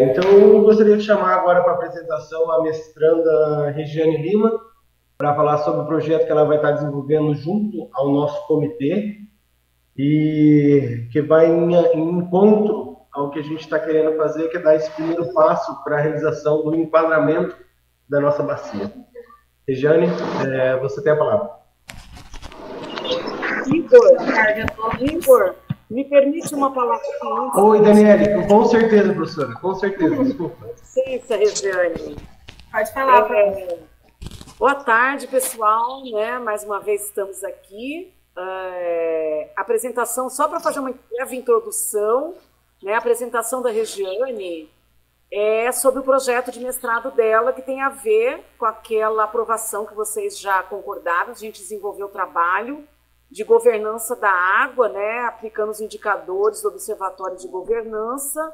Então, eu gostaria de chamar agora para a apresentação a mestranda Regiane Lima, para falar sobre o projeto que ela vai estar desenvolvendo junto ao nosso comitê e que vai em encontro ao que a gente está querendo fazer, que é dar esse primeiro passo para a realização do enquadramento da nossa bacia. Regiane, você tem a palavra. Igor, me permite uma palavra aqui. Oi, Daniele, com certeza, professora, com certeza, desculpa. Licença, Regiane. Pode falar, Boa tarde, pessoal, né? Mais uma vez estamos aqui. Apresentação, só para fazer uma breve introdução, né? A apresentação da Regiane é sobre o projeto de mestrado dela, que tem a ver com aquela aprovação que vocês já concordaram. A gente desenvolveu o trabalho de governança da água, né, aplicando os indicadores do Observatório de Governança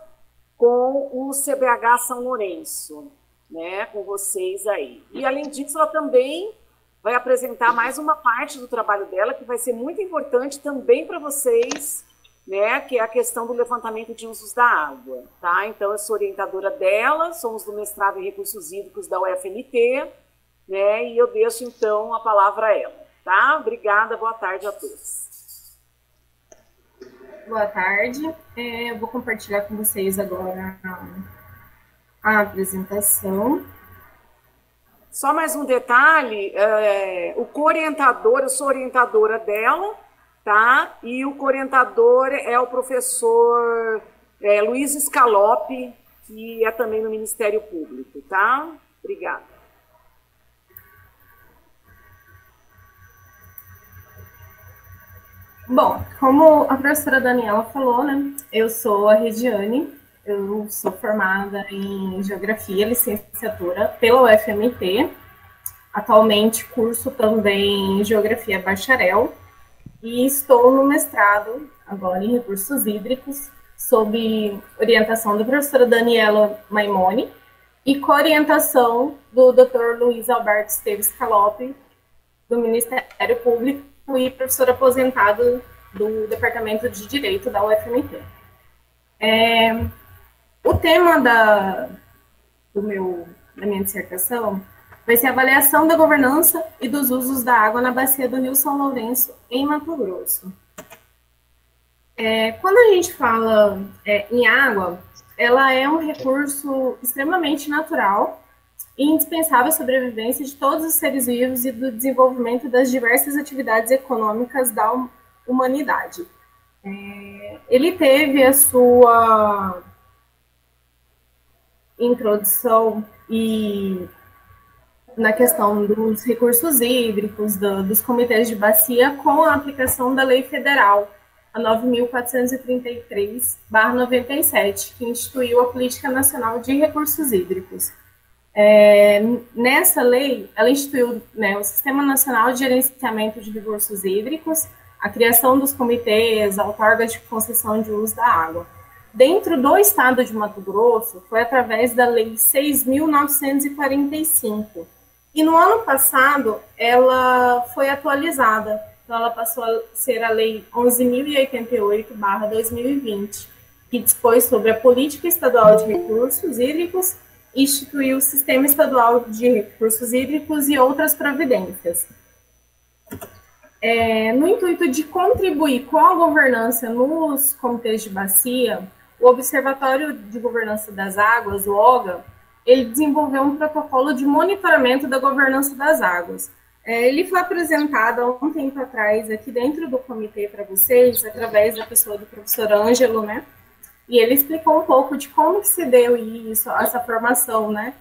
com o CBH São Lourenço, né, com vocês aí. E, além disso, ela também vai apresentar mais uma parte do trabalho dela, que vai ser muito importante também para vocês, né, que é a questão do levantamento de usos da água, tá? Então, eu sou orientadora dela, somos do mestrado em Recursos Hídricos da UFMT, né, e eu deixo, então, a palavra a ela. Tá? Obrigada, boa tarde a todos. Boa tarde. Eu vou compartilhar com vocês agora a apresentação. Só mais um detalhe, o co-orientador, eu sou orientadora dela, tá? E o co-orientador é o professor Luiz Scalopi, que é também no Ministério Público, tá? Obrigada. Bom, como a professora Daniela falou, né, eu sou a Regiane, eu sou formada em Geografia, licenciatura pela UFMT, atualmente curso também Geografia Bacharel, e estou no mestrado, agora em Recursos Hídricos, sob orientação da professora Daniela Maimone, e co-orientação do Dr. Luiz Alberto Esteves Scalopi, do Ministério Público, e professor aposentado do Departamento de Direito da UFMT. O tema da minha dissertação vai ser a avaliação da governança e dos usos da água na bacia do Rio São Lourenço, em Mato Grosso. Quando a gente fala em água, ela é um recurso extremamente natural e indispensável à sobrevivência de todos os seres vivos e do desenvolvimento das diversas atividades econômicas da humanidade. Ele teve a sua introdução na questão dos recursos hídricos, dos comitês de bacia, com a aplicação da Lei Federal, a 9.433/97, que instituiu a Política Nacional de Recursos Hídricos. Nessa lei, ela instituiu, né, o Sistema Nacional de Gerenciamento de Recursos Hídricos, a criação dos comitês, a outorga de concessão de uso da água. Dentro do estado de Mato Grosso, foi através da Lei 6.945. E no ano passado, ela foi atualizada. Então, ela passou a ser a Lei 11.088/2020, que dispôs sobre a Política Estadual de Recursos Hídricos, instituiu o Sistema Estadual de Recursos Hídricos e outras providências. No intuito de contribuir com a governança nos comitês de bacia, o Observatório de Governança das Águas, o OGA, ele desenvolveu um protocolo de monitoramento da governança das águas. Ele foi apresentado há um tempo atrás aqui dentro do comitê para vocês, através da pessoa do professor Ângelo, né? E ele explicou um pouco de como que se deu isso, essa formação, né,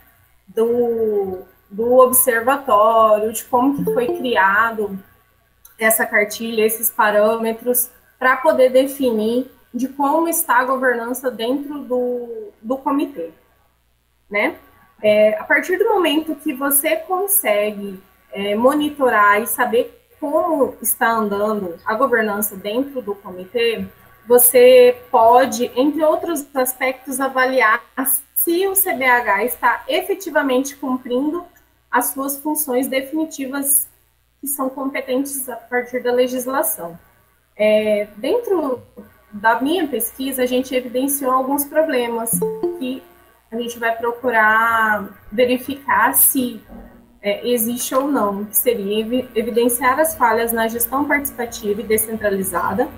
do observatório, de como que foi criado essa cartilha, esses parâmetros, para poder definir de como está a governança dentro do comitê, né? A partir do momento que você consegue monitorar e saber como está andando a governança dentro do comitê, você pode, entre outros aspectos, avaliar se o CBH está efetivamente cumprindo as suas funções definitivas que são competentes a partir da legislação. Dentro da minha pesquisa, a gente evidenciou alguns problemas que a gente vai procurar verificar se existe ou não, que seria evidenciar as falhas na gestão participativa e descentralizada,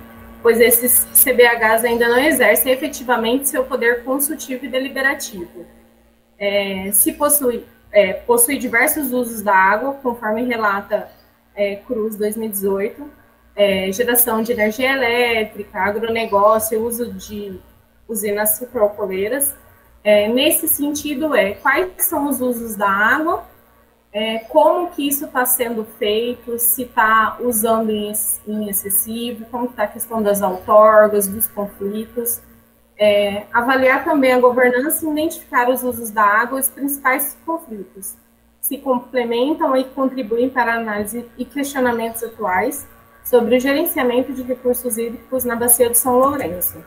pois esses CBHs ainda não exercem efetivamente seu poder consultivo e deliberativo. Se possui diversos usos da água, conforme relata Cruz 2018, geração de energia elétrica, agronegócio, uso de usinas sucroalcooleiras. Nesse sentido, quais são os usos da água, como que isso está sendo feito, se está usando em excessivo, como está a questão das outorgas, dos conflitos. Avaliar também a governança e identificar os usos da água e os principais conflitos. Se complementam e contribuem para a análise e questionamentos atuais sobre o gerenciamento de recursos hídricos na Bacia do São Lourenço.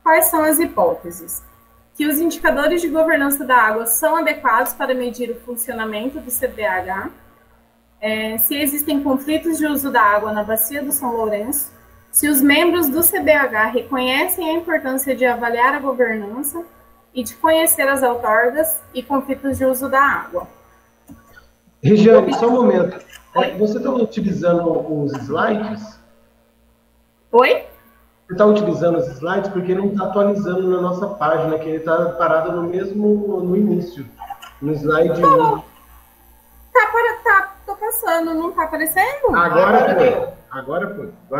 Quais são as hipóteses? Que os indicadores de governança da água são adequados para medir o funcionamento do CBH, se existem conflitos de uso da água na Bacia do São Lourenço, se os membros do CBH reconhecem a importância de avaliar a governança e de conhecer as outorgas e conflitos de uso da água. Regiane, só um momento. Você está utilizando os slides? Oi? Você está utilizando os slides porque não está atualizando na nossa página, que ele está parado no início, no slide 1. Tô passando, não está aparecendo? Agora foi. Agora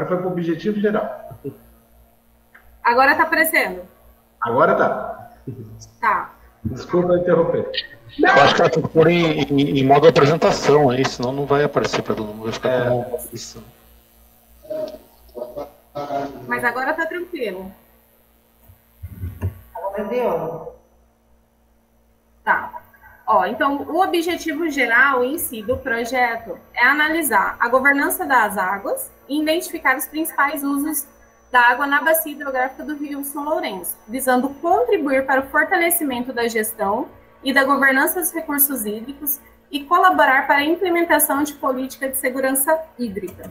foi para o objetivo geral. Agora está aparecendo? Agora tá. Tá. Desculpa interromper. Eu acho que ela tem que pôr em modo apresentação aí, senão não vai aparecer para todo mundo, vai ficar como isso. Mas agora tá tranquilo. Agora deu. Tá. Então, o objetivo geral em si do projeto é analisar a governança das águas e identificar os principais usos da água na bacia hidrográfica do Rio São Lourenço, visando contribuir para o fortalecimento da gestão e da governança dos recursos hídricos e colaborar para a implementação de política de segurança hídrica.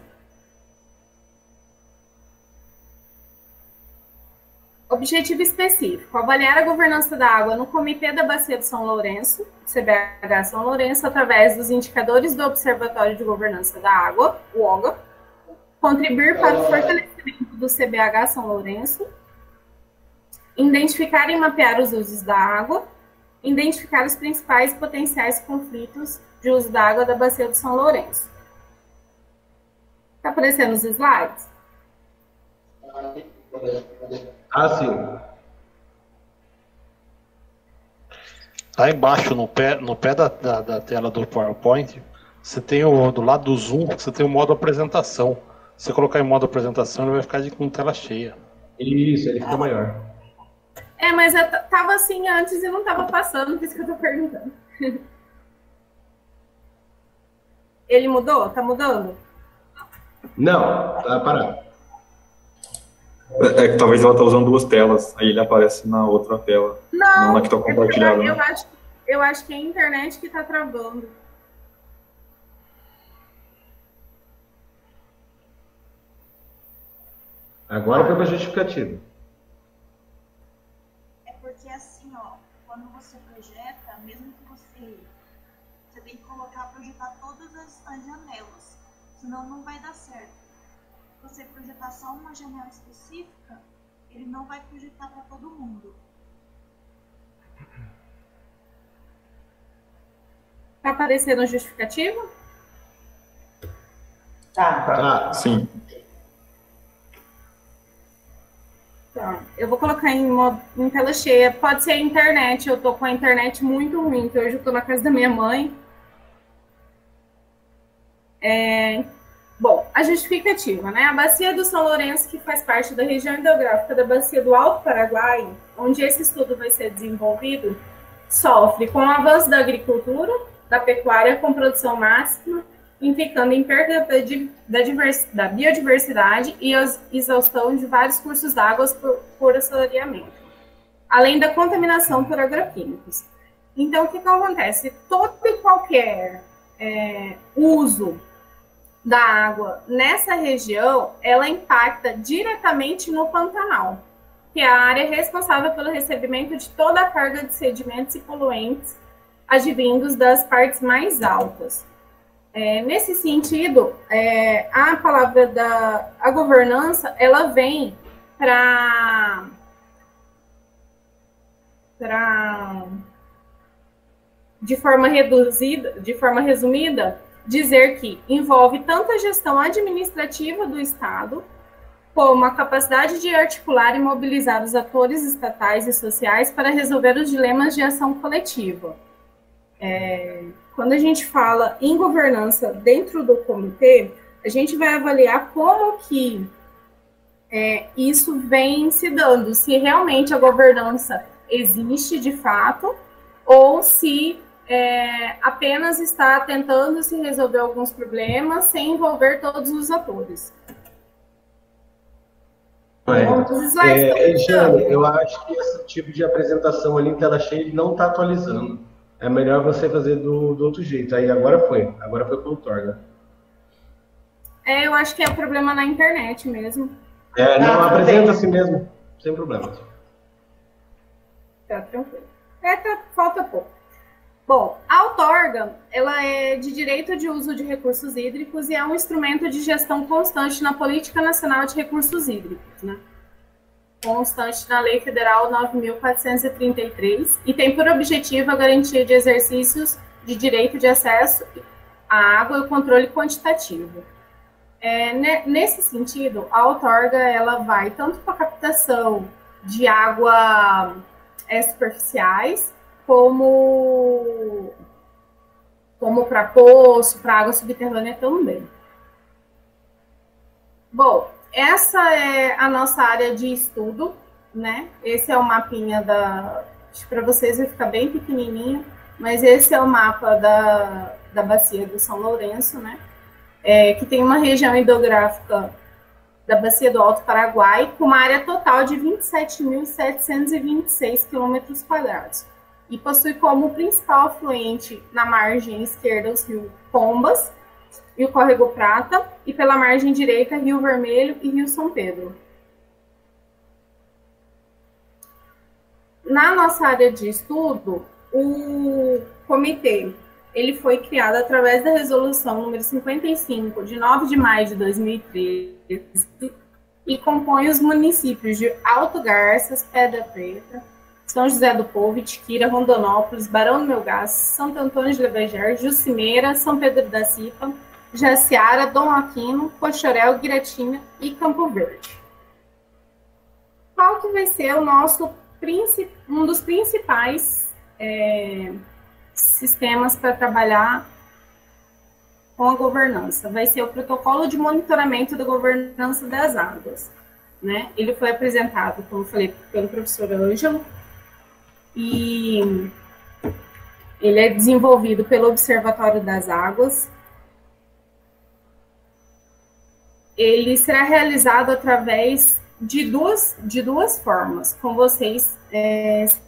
Objetivo específico: avaliar a governança da água no Comitê da Bacia do São Lourenço, CBH São Lourenço, através dos indicadores do Observatório de Governança da Água, o OGA, contribuir para o fortalecimento do CBH São Lourenço, identificar e mapear os usos da água, identificar os principais potenciais conflitos de uso da água da Bacia do São Lourenço. Está aparecendo os slides? Sim. Lá embaixo, no pé da tela do PowerPoint, você tem do lado do Zoom, você tem o modo apresentação. Se você colocar em modo apresentação, ele vai ficar com tela cheia. Isso, ele fica maior. Mas eu tava assim antes e não tava passando, por isso que eu tô perguntando. Ele mudou? Tá mudando? Não, tá parado. É que talvez ela tá usando duas telas, aí ele aparece na outra tela. Não, na que tá compartilhada. Eu acho que é a internet que tá travando. Agora foi para justificativa. É porque assim, quando você projeta, mesmo que você tem que projetar todas as janelas, senão não vai dar certo. Se você projetar só uma janela específica, ele não vai projetar para todo mundo. Tá aparecendo justificativo? Tá. Sim. Tá. Eu vou colocar em tela cheia. Pode ser a internet. Eu tô com a internet muito ruim, que hoje eu tô na casa da minha mãe. Bom, a justificativa, né? A Bacia do São Lourenço, que faz parte da região hidrográfica da Bacia do Alto Paraguai, onde esse estudo vai ser desenvolvido, sofre com o avanço da agricultura, da pecuária com produção máxima, implicando em perda da biodiversidade e a exaustão de vários cursos d'água por assoreamento, além da contaminação por agroquímicos. Então, o que acontece? Todo e qualquer uso da água nessa região, ela impacta diretamente no Pantanal. que é a área responsável pelo recebimento de toda a carga de sedimentos e poluentes advindos das partes mais altas. Nesse sentido, a palavra a governança, ela vem para de forma resumida, dizer que envolve tanto a gestão administrativa do Estado, como a capacidade de articular e mobilizar os atores estatais e sociais para resolver os dilemas de ação coletiva. Quando a gente fala em governança dentro do comitê, a gente vai avaliar como que isso vem se dando, se realmente a governança existe de fato, ou se apenas está tentando se resolver alguns problemas sem envolver todos os atores. Jane, eu acho que esse tipo de apresentação ali em tela cheia ele não está atualizando. É melhor você fazer do outro jeito. Aí agora foi pelo Torga. Eu acho que é o problema na internet mesmo. Não, apresenta assim mesmo, sem problemas. Tá tranquilo. Falta pouco. Bom, a outorga, ela é de direito de uso de recursos hídricos e é um instrumento de gestão constante na Política Nacional de Recursos Hídricos, né? Constante na Lei Federal 9.433 e tem por objetivo a garantia de exercícios de direito de acesso à água e o controle quantitativo. Nesse sentido, a outorga, ela vai tanto para a captação de água superficiais, como para poço, para água subterrânea também. Bom, essa é a nossa área de estudo, né? Esse é o mapinha para vocês vai ficar bem pequenininho, mas esse é o mapa da bacia do São Lourenço, né? Que tem uma região hidrográfica da bacia do Alto Paraguai, com uma área total de 27.726 km². E possui como principal afluente na margem esquerda os rios Pombas e o Córrego Prata, e pela margem direita Rio Vermelho e Rio São Pedro. Na nossa área de estudo, o comitê ele foi criado através da resolução número 55, de 9 de maio de 2013, e compõe os municípios de Alto Garças, Pedra Preta, São José do Povo, Itiquira, Rondonópolis, Barão do Melgaço, Santo Antônio de Leveger, Jucimeira, São Pedro da Cipa, Jaciara, Dom Aquino, Poxorel, Guiratinga e Campo Verde. Qual que vai ser um dos principais sistemas para trabalhar com a governança? Vai ser o protocolo de monitoramento da governança das águas, né? Ele foi apresentado, como eu falei, pelo professor Ângelo, e ele é desenvolvido pelo Observatório das Águas. Ele será realizado através de duas formas. Com vocês,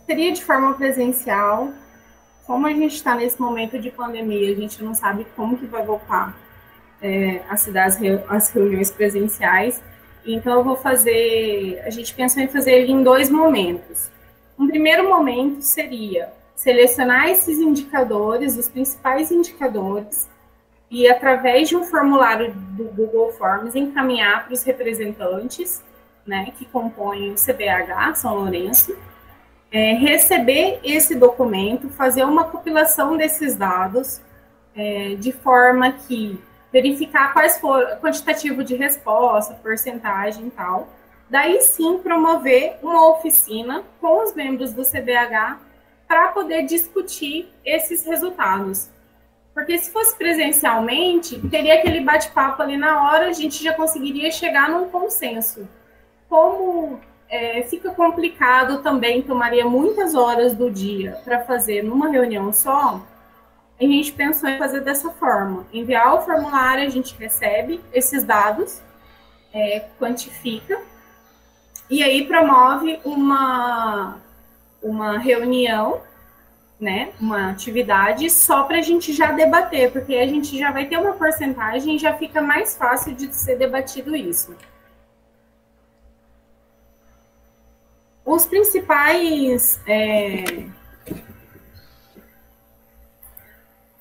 seria de forma presencial. Como a gente está nesse momento de pandemia, a gente não sabe como que vai voltar a se dar as reuniões presenciais. Então, a gente pensou em fazer ele em 2 momentos. Um primeiro momento seria selecionar esses indicadores, os principais indicadores, e através de um formulário do Google Forms encaminhar para os representantes, né, que compõem o CBH, São Lourenço, receber esse documento, fazer uma compilação desses dados, de forma que verificar quais foram o quantitativo de resposta, porcentagem e tal. Daí sim promover uma oficina com os membros do CBH para poder discutir esses resultados. Porque se fosse presencialmente, teria aquele bate-papo ali na hora, a gente já conseguiria chegar num consenso. Como fica complicado também, tomaria muitas horas do dia para fazer numa reunião só, a gente pensou em fazer dessa forma. Enviar o formulário, a gente recebe esses dados, quantifica, e aí promove uma reunião, né, uma atividade só para a gente já debater, porque a gente já vai ter uma porcentagem e já fica mais fácil de ser debatido isso. Os principais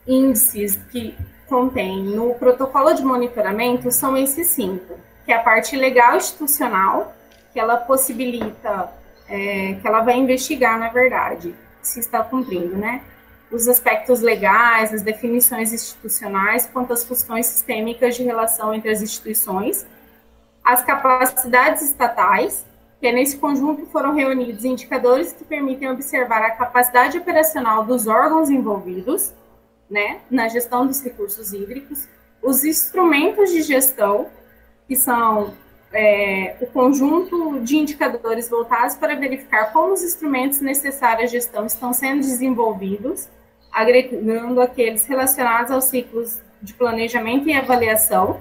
índices que contém no protocolo de monitoramento são esses 5, que é a parte legal institucional, que ela possibilita, que ela vai investigar, na verdade, se está cumprindo, né? Os aspectos legais, as definições institucionais, quanto às funções sistêmicas de relação entre as instituições, as capacidades estatais, que nesse conjunto foram reunidos indicadores que permitem observar a capacidade operacional dos órgãos envolvidos, né, na gestão dos recursos hídricos, os instrumentos de gestão, que são o conjunto de indicadores voltados para verificar como os instrumentos necessários à gestão estão sendo desenvolvidos, agregando aqueles relacionados aos ciclos de planejamento e avaliação,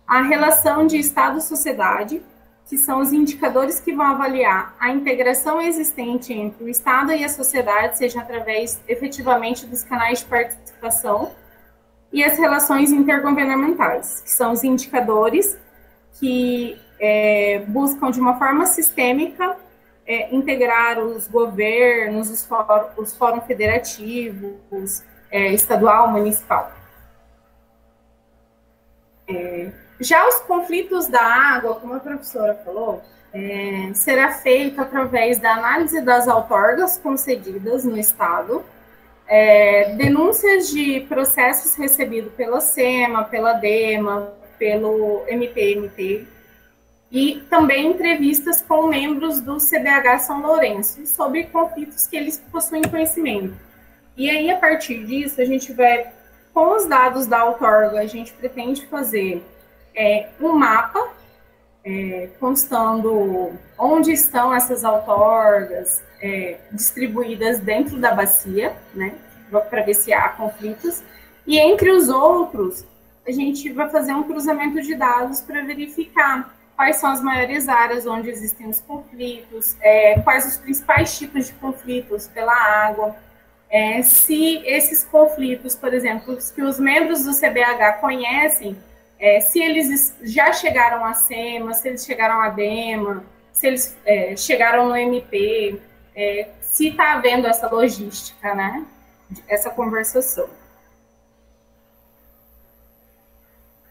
a relação de Estado-sociedade, que são os indicadores que vão avaliar a integração existente entre o Estado e a sociedade, seja através, efetivamente, dos canais de participação, e as relações intergovernamentais, que são os indicadores que buscam, de uma forma sistêmica, integrar os governos, os fóruns federativos, estadual, municipal. Já os conflitos da água, como a professora falou, será feito através da análise das outorgas concedidas no Estado, denúncias de processos recebidos pela SEMA, pela DEMA, pelo MPMT, e também entrevistas com membros do CBH São Lourenço sobre conflitos que eles possuem conhecimento. E aí, a partir disso, a gente vai, com os dados da outorga, a gente pretende fazer um mapa, constando onde estão essas outorgas distribuídas dentro da bacia, né, para ver se há conflitos, e entre os outros, a gente vai fazer um cruzamento de dados para verificar quais são as maiores áreas onde existem os conflitos, quais os principais tipos de conflitos pela água, se esses conflitos, por exemplo, que os membros do CBH conhecem, se eles já chegaram à SEMA, se eles chegaram à DEMA, se eles chegaram no MP, se está havendo essa logística, né, essa conversação.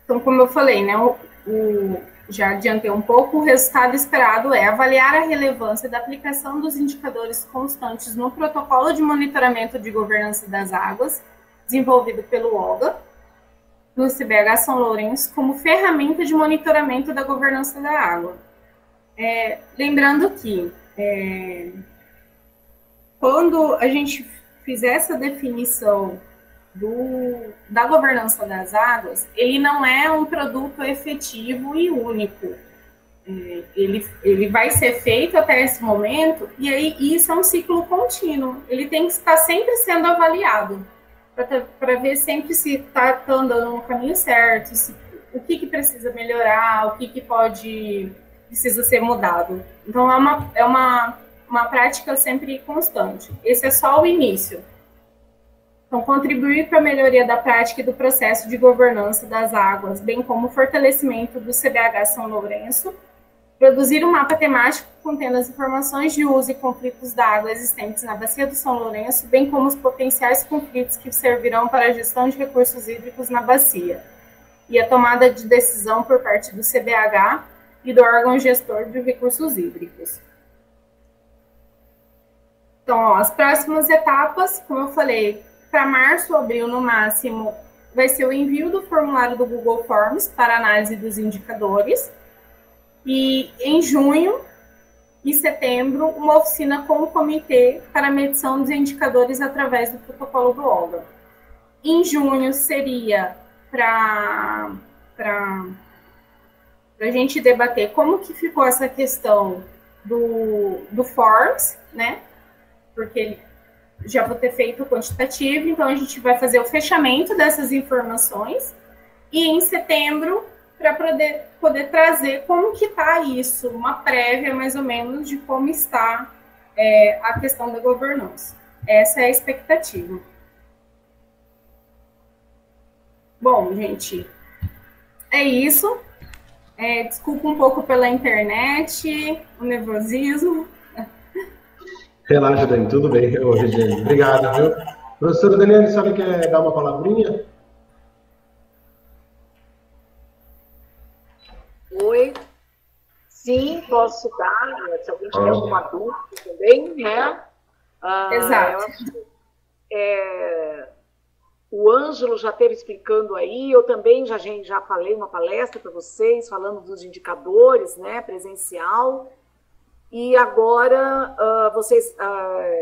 Então, como eu falei, né, já adiantei um pouco, o resultado esperado é avaliar a relevância da aplicação dos indicadores constantes no protocolo de monitoramento de governança das águas, desenvolvido pelo OGA, no CBH São Lourenço, como ferramenta de monitoramento da governança da água. Lembrando que, quando a gente fizer essa definição da governança das águas, ele não é um produto efetivo e único. Ele vai ser feito até esse momento, e aí isso é um ciclo contínuo. Ele tem que estar sempre sendo avaliado, para ver sempre se está andando no caminho certo, o que precisa melhorar, o que precisa ser mudado. Então, é uma prática sempre constante. Esse é só o início. Então, contribuir para a melhoria da prática e do processo de governança das águas, bem como o fortalecimento do CBH São Lourenço, produzir um mapa temático contendo as informações de uso e conflitos da água existentes na Bacia do São Lourenço, bem como os potenciais conflitos que servirão para a gestão de recursos hídricos na bacia, e a tomada de decisão por parte do CBH e do órgão gestor de recursos hídricos. Então, as próximas etapas, como eu falei, para março ou abril, no máximo, vai ser o envio do formulário do Google Forms para análise dos indicadores. E em junho e setembro, uma oficina com o comitê para medição dos indicadores através do protocolo do OGA. Em junho seria para a gente debater como que ficou essa questão do Forms, né? Porque já vou ter feito o quantitativo, então a gente vai fazer o fechamento dessas informações, e em setembro, para poder trazer como que está isso, uma prévia mais ou menos de como está a questão da governança. Essa é a expectativa. Bom, gente, é isso. Desculpa um pouco pela internet, o nervosismo. Relaxa, Dani, tudo bem, ô, Regiane. Obrigado, viu? Professora Daniela, a senhora quer dar uma palavrinha? Oi. Sim, posso dar, se alguém tiver alguma dúvida também, né? Exato. O Ângelo já esteve explicando aí, eu também já falei uma palestra para vocês, falando dos indicadores, né, presencial, e agora vocês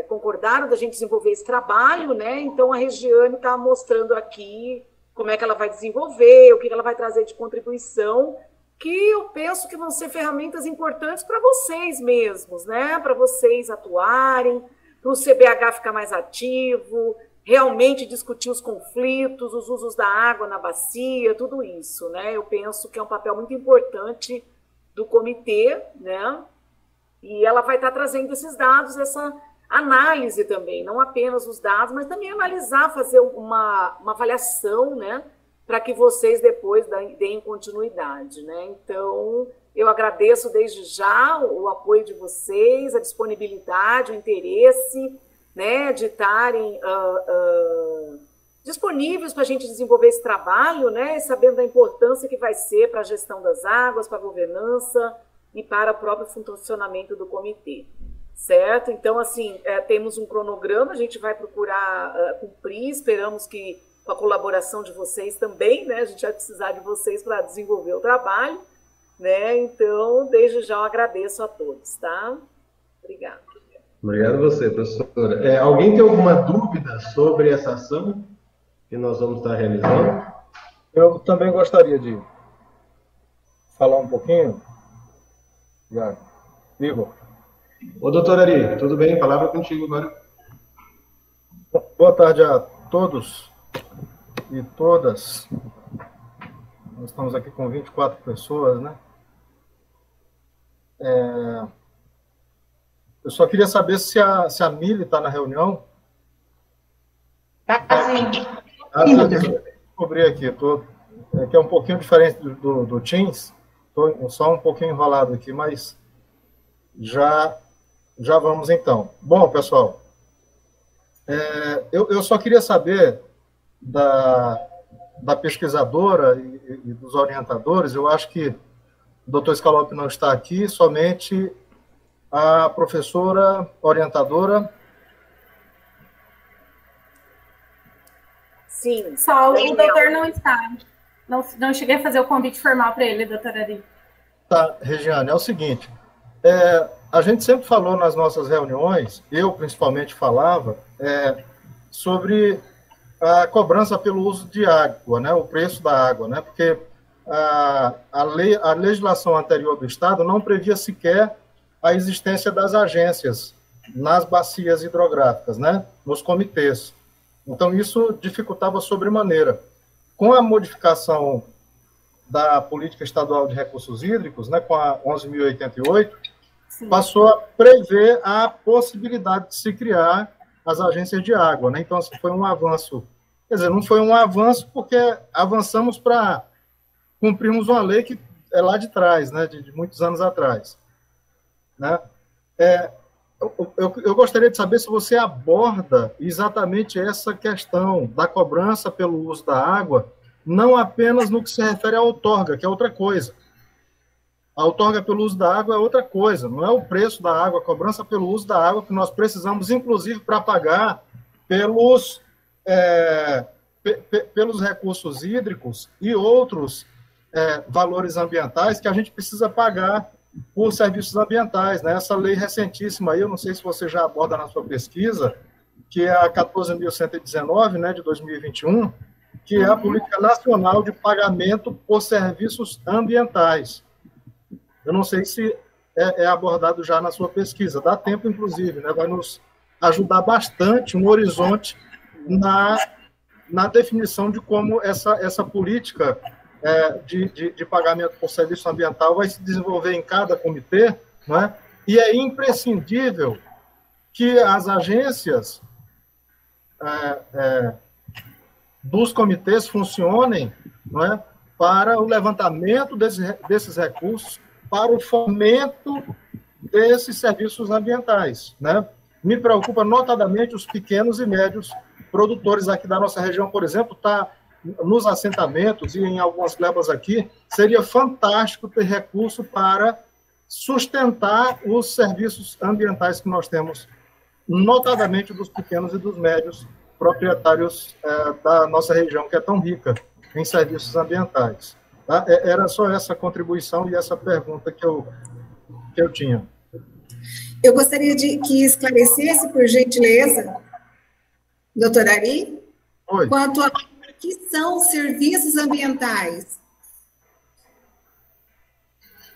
concordaram da gente desenvolver esse trabalho, né, então a Regiane está mostrando aqui como é que ela vai desenvolver, o que ela vai trazer de contribuição, que eu penso que vão ser ferramentas importantes para vocês mesmos, né, para vocês atuarem, para o CBH ficar mais ativo, realmente discutir os conflitos, os usos da água na bacia, tudo isso, né? Eu penso que é um papel muito importante do comitê, né? E ela vai estar trazendo esses dados, essa análise também, não apenas os dados, mas também analisar, fazer uma avaliação, né? Para que vocês depois deem continuidade, né? Então, eu agradeço desde já o apoio de vocês, a disponibilidade, o interesse, né, de estarem disponíveis para a gente desenvolver esse trabalho, né, sabendo da importância que vai ser para a gestão das águas, para a governança e para o próprio funcionamento do comitê, certo? Então, assim, temos um cronograma, a gente vai procurar cumprir, esperamos que com a colaboração de vocês também, né, a gente vai precisar de vocês para desenvolver o trabalho, né, então, desde já eu agradeço a todos, tá? Obrigada. Obrigado a você, professora. Alguém tem alguma dúvida sobre essa ação que nós vamos estar realizando? Eu também gostaria de falar um pouquinho. Igor. Ô, doutor Ari, tudo bem? Palavra contigo agora. Boa tarde a todos e todas. Nós estamos aqui com 24 pessoas, né? Eu só queria saber se a Mili está na reunião. Sim. Descobri aqui, que é um pouquinho diferente do Teams, estou só um pouquinho enrolado aqui, mas já vamos então. Bom, pessoal, eu só queria saber da pesquisadora e dos orientadores. Eu acho que o doutor Scalop não está aqui, somente a professora orientadora. Sim. Só o doutor não está. Não cheguei a fazer o convite formal para ele, doutora Ari. Tá, Regiane, é o seguinte. A gente sempre falou nas nossas reuniões, eu principalmente falava, sobre a cobrança pelo uso de água, né, o preço da água, né, porque a legislação anterior do Estado não previa sequer a existência das agências nas bacias hidrográficas, né, nos comitês. Então, isso dificultava sobremaneira. Com a modificação da Política Estadual de Recursos Hídricos, né, com a 11.088, passou a prever a possibilidade de se criar as agências de água, né? Então, assim, foi um avanço. Quer dizer, não foi um avanço porque avançamos para cumprirmos uma lei que é lá de trás, né, de muitos anos atrás. Né? Eu gostaria de saber se você aborda exatamente essa questão da cobrança pelo uso da água, não apenas no que se refere à outorga, que é outra coisa. A outorga pelo uso da água é outra coisa, não é o preço da água, a cobrança pelo uso da água que nós precisamos, inclusive, para pagar pelos recursos hídricos e outros valores ambientais que a gente precisa pagar por serviços ambientais, né? Essa lei recentíssima aí, eu não sei se você já aborda na sua pesquisa, que é a 14.119, né, de 2021, que é a Política Nacional de Pagamento por Serviços Ambientais. Eu não sei se é abordado já na sua pesquisa, dá tempo, inclusive, né? Vai nos ajudar bastante um horizonte na definição de como essa política de pagamento por serviço ambiental vai se desenvolver em cada comitê, não é? E é imprescindível que as agências dos comitês funcionem, não é? Para o levantamento desses recursos, para o fomento desses serviços ambientais, né? me preocupa notadamente os pequenos e médios produtores aqui da nossa região, por exemplo, está nos assentamentos e em algumas glebas aqui, seria fantástico ter recurso para sustentar os serviços ambientais que nós temos, notadamente dos pequenos e dos médios proprietários da nossa região, que é tão rica em serviços ambientais. Tá? Era só essa contribuição e essa pergunta que eu tinha. Eu gostaria que esclarecesse, por gentileza, doutor Ari, Oi. quanto a que são serviços ambientais.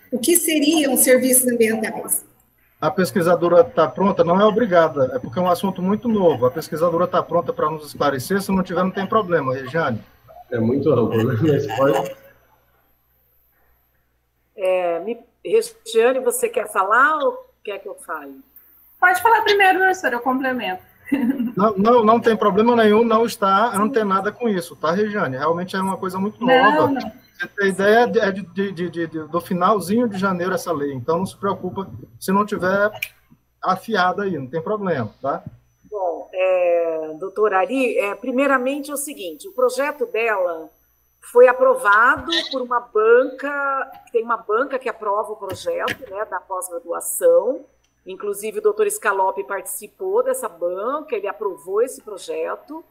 O que seriam serviços ambientais? A pesquisadora está pronta? Não é obrigada, é porque é um assunto muito novo. A pesquisadora está pronta para nos esclarecer, se não tiver, não tem problema, Regiane. É muito amplo, né? Regiane, você quer falar ou quer que eu fale? Pode falar primeiro, professora, eu complemento. Não tem problema nenhum, não está antenada com isso, tá, Regiane? Realmente é uma coisa muito nova. Não. Você tem ideia do finalzinho de janeiro essa lei, então não se preocupa se não tiver afiada aí, não tem problema, tá? Bom, doutora Ari, primeiramente é o seguinte, o projeto dela foi aprovado por uma banca, tem uma banca que aprova o projeto, né, da pós-graduação. Inclusive, o doutor Scalopi participou dessa banca, ele aprovou esse projeto,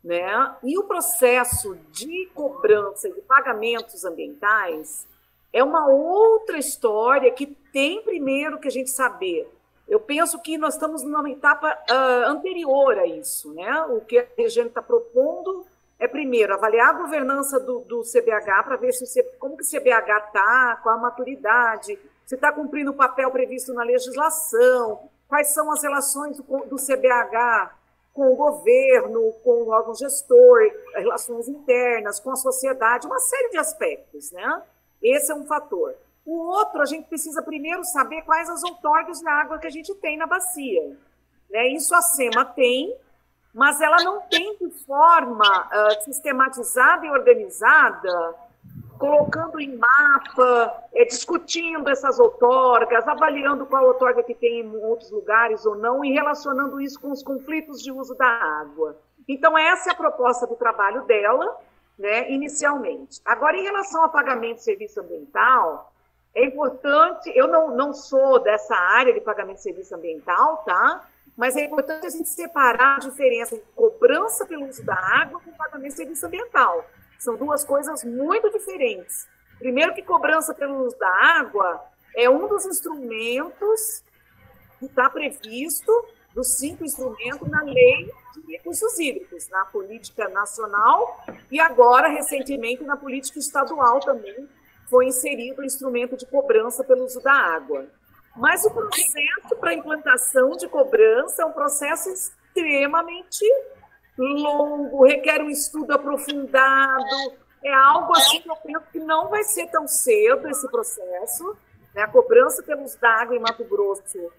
né? E o processo de cobrança de pagamentos ambientais é uma outra história que tem primeiro que a gente saber. Eu penso que nós estamos numa etapa anterior a isso, né? O que a Regiane está propondo é, primeiro, avaliar a governança do CBH para ver como que o CBH está, qual a maturidade, se está cumprindo o papel previsto na legislação, quais são as relações do CBH com o governo, com o órgão gestor, relações internas, com a sociedade, uma série de aspectos, né? Esse é um fator. O outro, a gente precisa primeiro saber quais as outorgas de água que a gente tem na bacia, né? Isso a SEMA tem, mas ela não tem de forma sistematizada e organizada, colocando em mapa, discutindo essas outorgas, avaliando qual outorga que tem em outros lugares ou não, e relacionando isso com os conflitos de uso da água. Então, essa é a proposta do trabalho dela, né, inicialmente. Agora, em relação a pagamento de serviço ambiental, é importante, eu não sou dessa área de pagamento de serviço ambiental, tá? Mas é importante a gente separar a diferença entre cobrança pelo uso da água com pagamento de serviço ambiental. São duas coisas muito diferentes. Primeiro que cobrança pelo uso da água é um dos instrumentos que está previsto, dos 5 instrumentos, na Lei de Recursos Hídricos, na política nacional e agora, recentemente, na política estadual também foi inserido o instrumento de cobrança pelo uso da água. Mas o processo para implantação de cobrança é um processo extremamente longo, requer um estudo aprofundado, é algo assim que eu penso que não vai ser tão cedo esse processo, né? A cobrança pelo uso da água em Mato Grosso,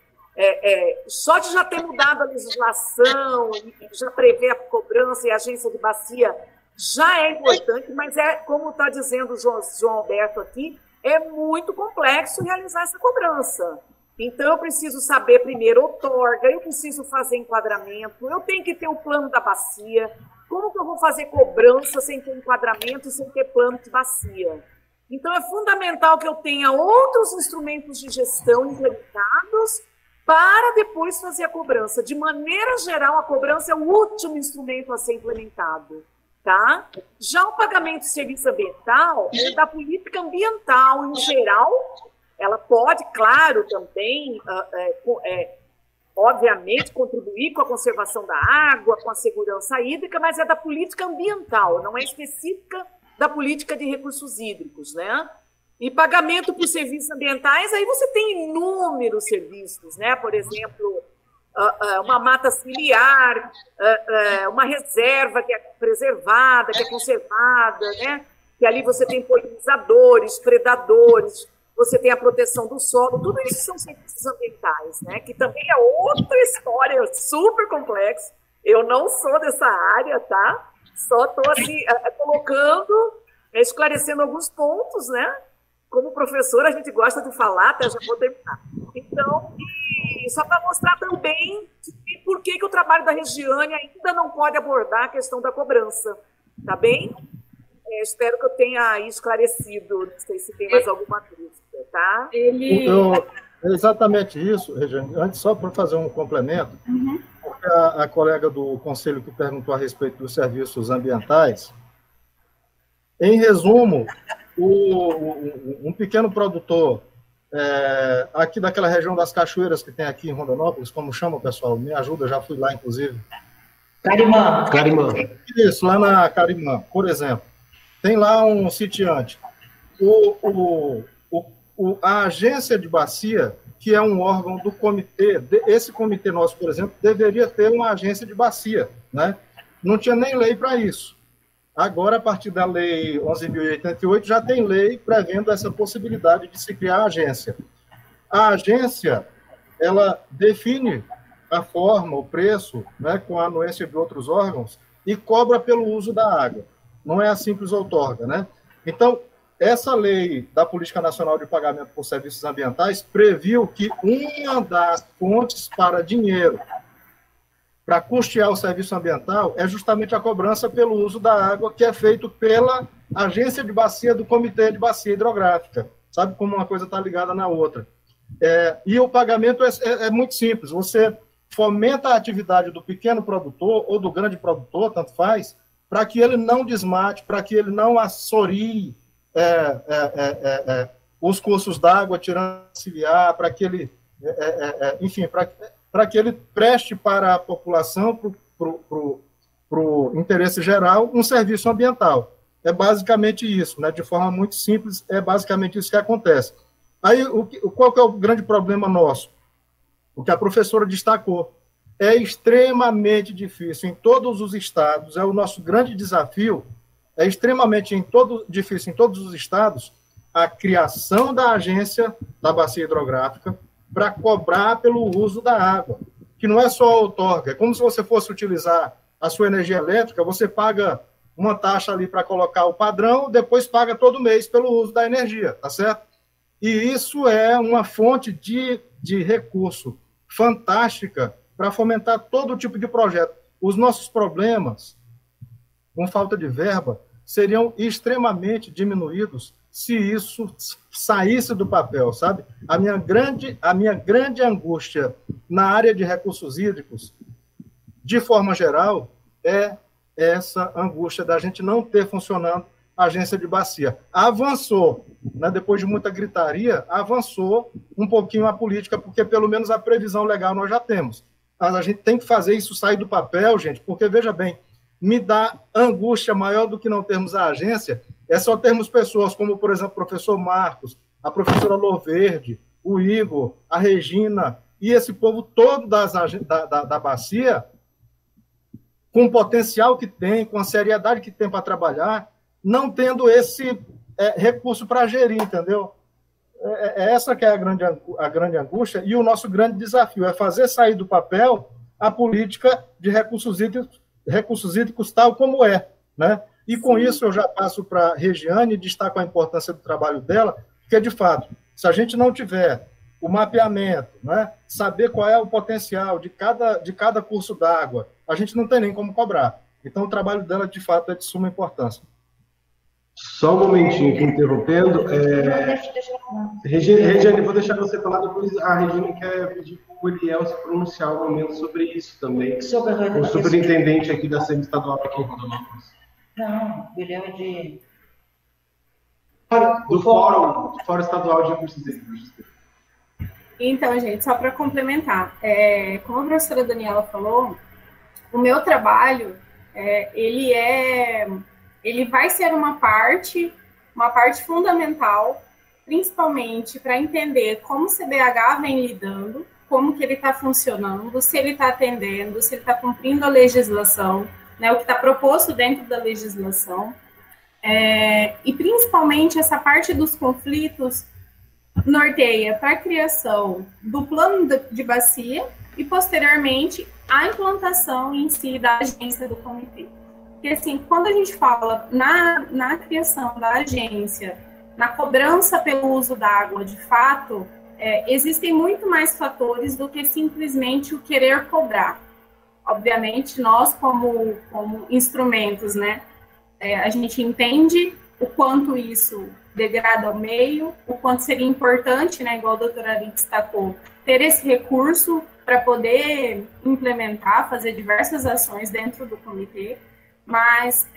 só de já ter mudado a legislação, já prevê a cobrança e a agência de bacia, já é importante, mas como está dizendo o João Alberto aqui, é muito complexo realizar essa cobrança. Então, eu preciso saber primeiro outorga, eu preciso fazer enquadramento, eu tenho que ter o plano da bacia. Como que eu vou fazer cobrança sem ter enquadramento, sem ter plano de bacia? Então, é fundamental que eu tenha outros instrumentos de gestão implementados para depois fazer a cobrança. De maneira geral, a cobrança é o último instrumento a ser implementado. Tá? Já o pagamento de serviço ambiental é da política ambiental em geral. Ela pode, claro, também, obviamente, contribuir com a conservação da água, com a segurança hídrica, mas é da política ambiental, não é específica da política de recursos hídricos, né? E pagamento por serviços ambientais, aí você tem inúmeros serviços, né? Por exemplo, uma mata ciliar, uma reserva que é preservada, que é conservada, né? Que ali você tem polinizadores, predadores, você tem a proteção do solo, tudo isso são serviços ambientais, né? Que também é outra história super complexa. Eu não sou dessa área, tá? Só estou assim, colocando, esclarecendo alguns pontos, né? Como professora, a gente gosta de falar, até já vou terminar. Então, só para mostrar também que por que o trabalho da Regiane ainda não pode abordar a questão da cobrança. Tá bem? Espero que eu tenha esclarecido. Não sei se tem mais alguma dúvida, tá? Exatamente isso, Regiane. Antes, só para fazer um complemento, porque a colega do Conselho que perguntou a respeito dos serviços ambientais, em resumo, um pequeno produtor aqui daquela região das cachoeiras que tem aqui em Rondonópolis, como chama, pessoal? Me ajuda, já fui lá, inclusive. Carimã. Isso, lá na Carimã, por exemplo. Tem lá um sitiante. A agência de bacia, que é um órgão do comitê, esse comitê nosso, por exemplo, deveria ter uma agência de bacia, né? Não tinha nem lei para isso. Agora, a partir da Lei 11.088, já tem lei prevendo essa possibilidade de se criar a agência. A agência, ela define a forma, o preço, né, com a anuência de outros órgãos, e cobra pelo uso da água. Não é a simples outorga, né? Então, essa lei da Política Nacional de Pagamento por Serviços Ambientais previu que uma das fontes para dinheiro para custear o serviço ambiental é justamente a cobrança pelo uso da água, que é feito pela agência de bacia do Comitê de Bacia Hidrográfica. Sabe como uma coisa está ligada na outra. E o pagamento é muito simples. Você fomenta a atividade do pequeno produtor ou do grande produtor, tanto faz, para que ele não desmate, para que ele não assorie os cursos d'água, tirando auxiliar, para que ele, enfim, para que ele preste para a população, para o interesse geral, um serviço ambiental. É basicamente isso, né? De forma muito simples, é basicamente isso que acontece. Aí, qual que é o grande problema nosso? O que a professora destacou. É extremamente difícil em todos os estados, é o nosso grande desafio, é extremamente difícil em todos os estados a criação da agência da bacia hidrográfica para cobrar pelo uso da água, que não é só a outorga, é como se você fosse utilizar a sua energia elétrica, você paga uma taxa ali para colocar o padrão, depois paga todo mês pelo uso da energia, tá certo? E isso é uma fonte de recurso fantástica para fomentar todo tipo de projeto. Os nossos problemas, com falta de verba, seriam extremamente diminuídos se isso saísse do papel, sabe? A minha grande angústia na área de recursos hídricos, de forma geral, é essa angústia da gente não ter funcionando a agência de bacia. Avançou, né, depois de muita gritaria, avançou um pouquinho a política, porque pelo menos a previsão legal nós já temos. Mas a gente tem que fazer isso sair do papel, gente, porque, veja bem, me dá angústia maior do que não termos a agência, é só termos pessoas como, por exemplo, o professor Marcos, a professora Loverde, o Igor, a Regina, e esse povo todo da bacia, com o potencial que tem, com a seriedade que tem para trabalhar, não tendo esse recurso para gerir, entendeu? Essa que é a grande angústia, e o nosso grande desafio é fazer sair do papel a política de recursos hídricos tal como é, né? E com isso eu já passo para a Regiane e destaco a importância do trabalho dela, porque, de fato, se a gente não tiver o mapeamento, né, saber qual é o potencial de cada curso d'água, a gente não tem nem como cobrar. Então, o trabalho dela, de fato, é de suma importância. Só um momentinho aqui, interrompendo. Regiane, vou deixar você falar, depois a Regina quer pedir para o Eliel se pronunciar um momento sobre isso também. O superintendente aqui da SEMI estadual aqui em Rondonópolis. Não, o Eliel é de... Do Fórum Estadual de Recursos Hídricos. Então, gente, só para complementar, como a professora Daniela falou, o meu trabalho, ele vai ser uma parte fundamental, principalmente para entender como o CBH vem lidando, como que ele está funcionando, se ele está atendendo, se ele está cumprindo a legislação, né, o que está proposto dentro da legislação, e principalmente essa parte dos conflitos norteia para a criação do plano de bacia e, posteriormente, a implantação em si da agência do comitê. Porque, assim, quando a gente fala na criação da agência, na cobrança pelo uso da água, de fato, existem muito mais fatores do que simplesmente o querer cobrar. obviamente, nós como instrumentos, né, a gente entende o quanto isso degrada o meio, o quanto seria importante, né, igual a doutora Ari destacou, ter esse recurso para poder implementar, fazer diversas ações dentro do comitê, mas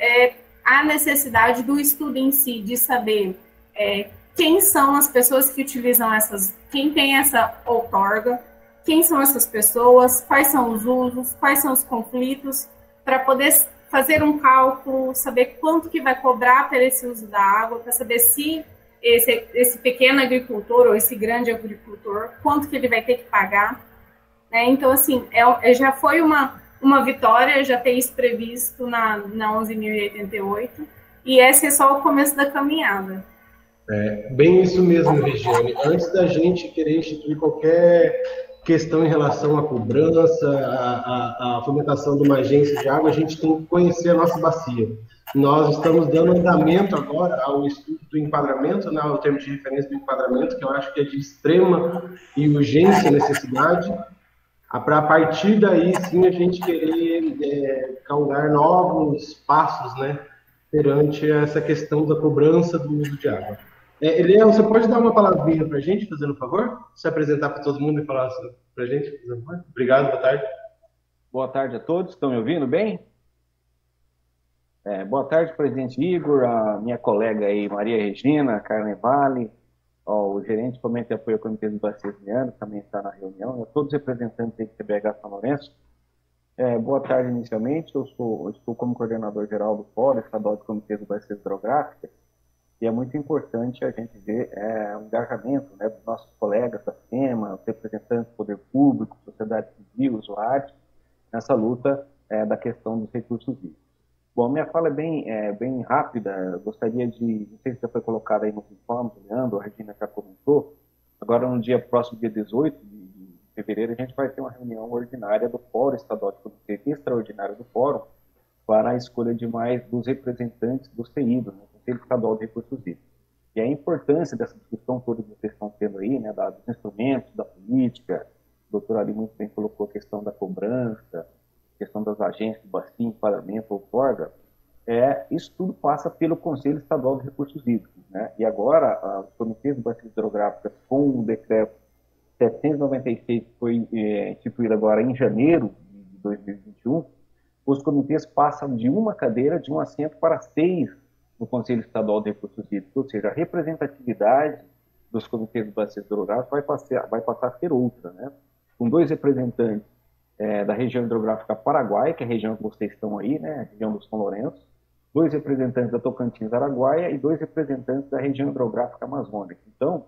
a necessidade do estudo em si, de saber quem são as pessoas que utilizam quem tem essa outorga, quem são essas pessoas, quais são os usos, quais são os conflitos, para poder fazer um cálculo, saber quanto que vai cobrar por esse uso da água, para saber se esse pequeno agricultor ou esse grande agricultor, quanto que ele vai ter que pagar. Né? Então, assim, já foi uma vitória, já ter isso previsto na 11.088, e esse é só o começo da caminhada. Bem isso mesmo, Regiane. Antes da gente querer instituir qualquer questão em relação à cobrança, à fomentação de uma agência de água, a gente tem que conhecer a nossa bacia. Nós estamos dando andamento agora ao estudo do enquadramento, né, ao termo de referência do enquadramento, que eu acho que é de extrema e urgência, necessidade, para a partir daí, sim, a gente querer galgar novos passos, né, perante essa questão da cobrança do uso de água. Eliel, você pode dar uma palavrinha para a gente, fazendo um favor? Se apresentar para todo mundo e falar para a gente, fazendo um favor? Obrigado, boa tarde. Boa tarde a todos, estão me ouvindo bem? Boa tarde, presidente Igor, a minha colega aí, Maria Regina, Carnevale, o gerente de fomento e apoio ao Comitê do Bacias Mianos, também está na reunião, todos os representantes aí do CBH São Lourenço. Boa tarde, inicialmente, eu estou como coordenador geral do Fórum Estadual do Comitê do Bacias Hidrográficas, e é muito importante a gente ver o engajamento, né, dos nossos colegas da SEMA, os representantes do poder público, sociedade civil, usuários, nessa luta da questão dos recursos hídricos. Bom, minha fala é bem rápida, eu gostaria de, não sei se já foi colocado aí nos informes, o Leandro, a Regina já comentou, agora no próximo dia 18 de fevereiro, a gente vai ter uma reunião ordinária do Fórum Estadual de Comitê Extraordinário do Fórum, para a escolha de mais dos representantes do CEIDO, né, Conselho Estadual de Recursos Hídricos. E a importância dessa discussão toda que vocês estão tendo aí, né, dos instrumentos, da política, o doutor Ali muito bem colocou a questão da cobrança, a questão das agências de bacia, enquadramento, outorga, isso tudo passa pelo Conselho Estadual de Recursos Hídricos, né? E agora, os comitês de bacias hidrográficas, com o decreto 796, que foi instituído agora em janeiro de 2021, os comitês passam de uma cadeira, de um assento, para 6 no Conselho Estadual de Recursos Hídricos, ou seja, a representatividade dos comitês de bacias hidrográficas vai passar a ser outra, né? Com 2 representantes da região hidrográfica Paraguai, que é a região que vocês estão aí, né, a região do São Lourenço, 2 representantes da Tocantins Araguaia e 2 representantes da região hidrográfica Amazônica. Então,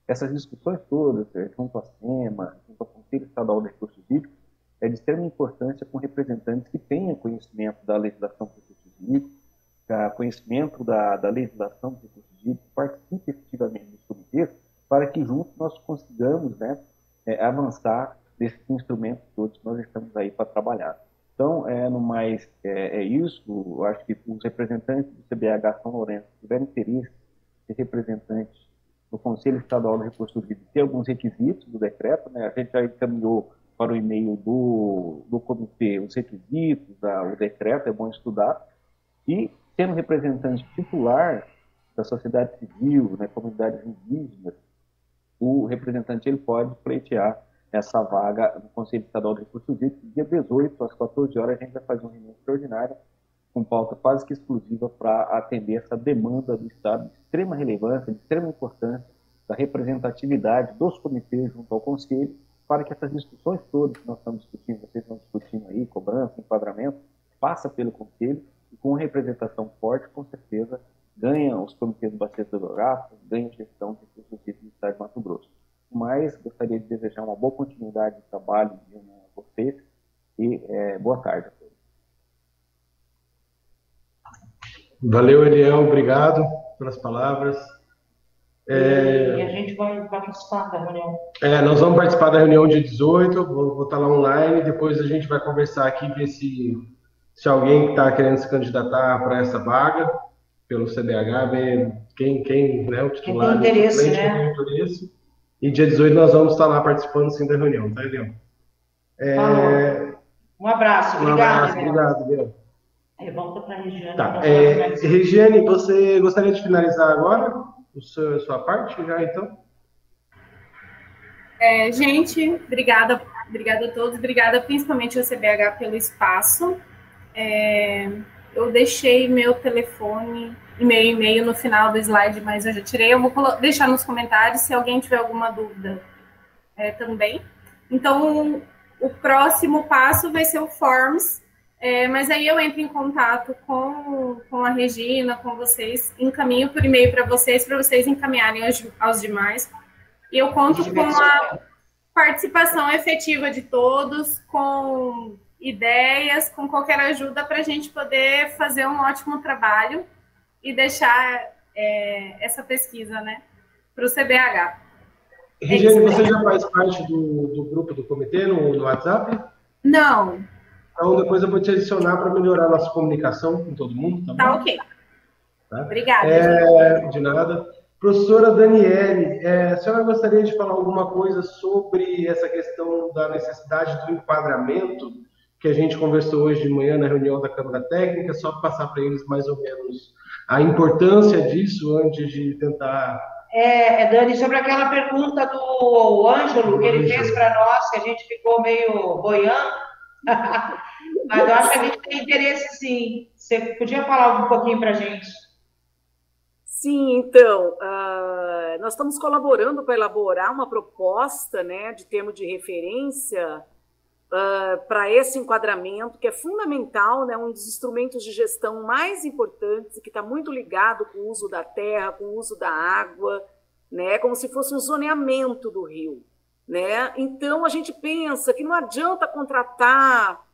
essas discussões todas, junto à SEMA, junto ao Conselho Estadual de Recursos Hídricos, é de extrema importância com representantes que tenham conhecimento da legislação de recursos hídricos, conhecimento da legislação de recursos hídricos, participe efetivamente dos comitês, para que juntos nós consigamos, né, avançar desses instrumentos todos que nós estamos aí para trabalhar. Então, no mais, isso. Eu acho que os representantes do CBH São Lourenço tiverem interesse de representantes do Conselho Estadual de Recursos Hídricos, tem alguns requisitos do decreto, né? A gente já encaminhou para o e-mail do comitê os requisitos, o decreto, é bom estudar, e sendo representante titular da sociedade civil, né, comunidades indígenas, o representante ele pode pleitear essa vaga no Conselho Estadual de Recursos Hídricos. Dia 18, às 14 horas, a gente vai fazer uma reunião extraordinária com pauta quase que exclusiva para atender essa demanda do Estado de extrema relevância, de extrema importância, da representatividade dos comitês junto ao Conselho, para que essas discussões todas que nós estamos discutindo, vocês estão discutindo aí, cobrança, enquadramento, passa pelo Conselho, e com representação forte, com certeza, ganha os comitês de bacias hidrográficas, ganha a gestão de recursos hídricos do Estado de Mato Grosso. Mas gostaria de desejar uma boa continuidade de trabalho a vocês e boa tarde a todos. Valeu, Eliel, obrigado pelas palavras. E a gente vai participar da reunião. Nós vamos participar da reunião dia 18, vou estar lá online, depois a gente vai conversar aqui, ver se alguém está querendo se candidatar para essa vaga, pelo CBH, ver quem né, o titular. Quem tem interesse, né? Tem interesse. E dia 18 nós vamos estar lá participando sim da reunião, tá, Eliel? Um abraço, Um obrigada. abraço, obrigado, Bel. Volta para a Regiane. Tá. Regiane, você gostaria de finalizar agora a sua parte já, então? Gente, obrigada a todos, obrigada principalmente ao CBH pelo espaço. Eu deixei meu telefone e meu e-mail no final do slide, mas eu já tirei. Eu vou deixar nos comentários se alguém tiver alguma dúvida também. Então, o próximo passo vai ser o Forms, mas aí eu entro em contato com a Regina, com vocês, encaminho por e-mail para vocês encaminharem aos demais. E eu conto com a participação efetiva de todos, com ideias, com qualquer ajuda para a gente poder fazer um ótimo trabalho e deixar essa pesquisa, né, para o CBH. Regiane, você já faz parte do grupo do comitê no WhatsApp? Não. Então, depois eu vou te adicionar para melhorar a nossa comunicação com todo mundo, tá bom? Tá ok. Tá? Obrigada. De nada. Professora Daniele, a senhora gostaria de falar alguma coisa sobre essa questão da necessidade do enquadramento que a gente conversou hoje de manhã na reunião da Câmara Técnica, só para passar para eles mais ou menos a importância disso antes de tentar... Dani, sobre aquela pergunta do Ângelo, que ele fez para nós, que a gente ficou meio boiando, mas eu acho que a gente tem interesse, sim. Você podia falar um pouquinho para a gente? Sim, então, nós estamos colaborando para elaborar uma proposta, né, de termo de referência para esse enquadramento, que é fundamental, né, um dos instrumentos de gestão mais importantes e que está muito ligado com o uso da terra, com o uso da água, né, como se fosse um zoneamento do rio, né? Então, a gente pensa que não adianta contratar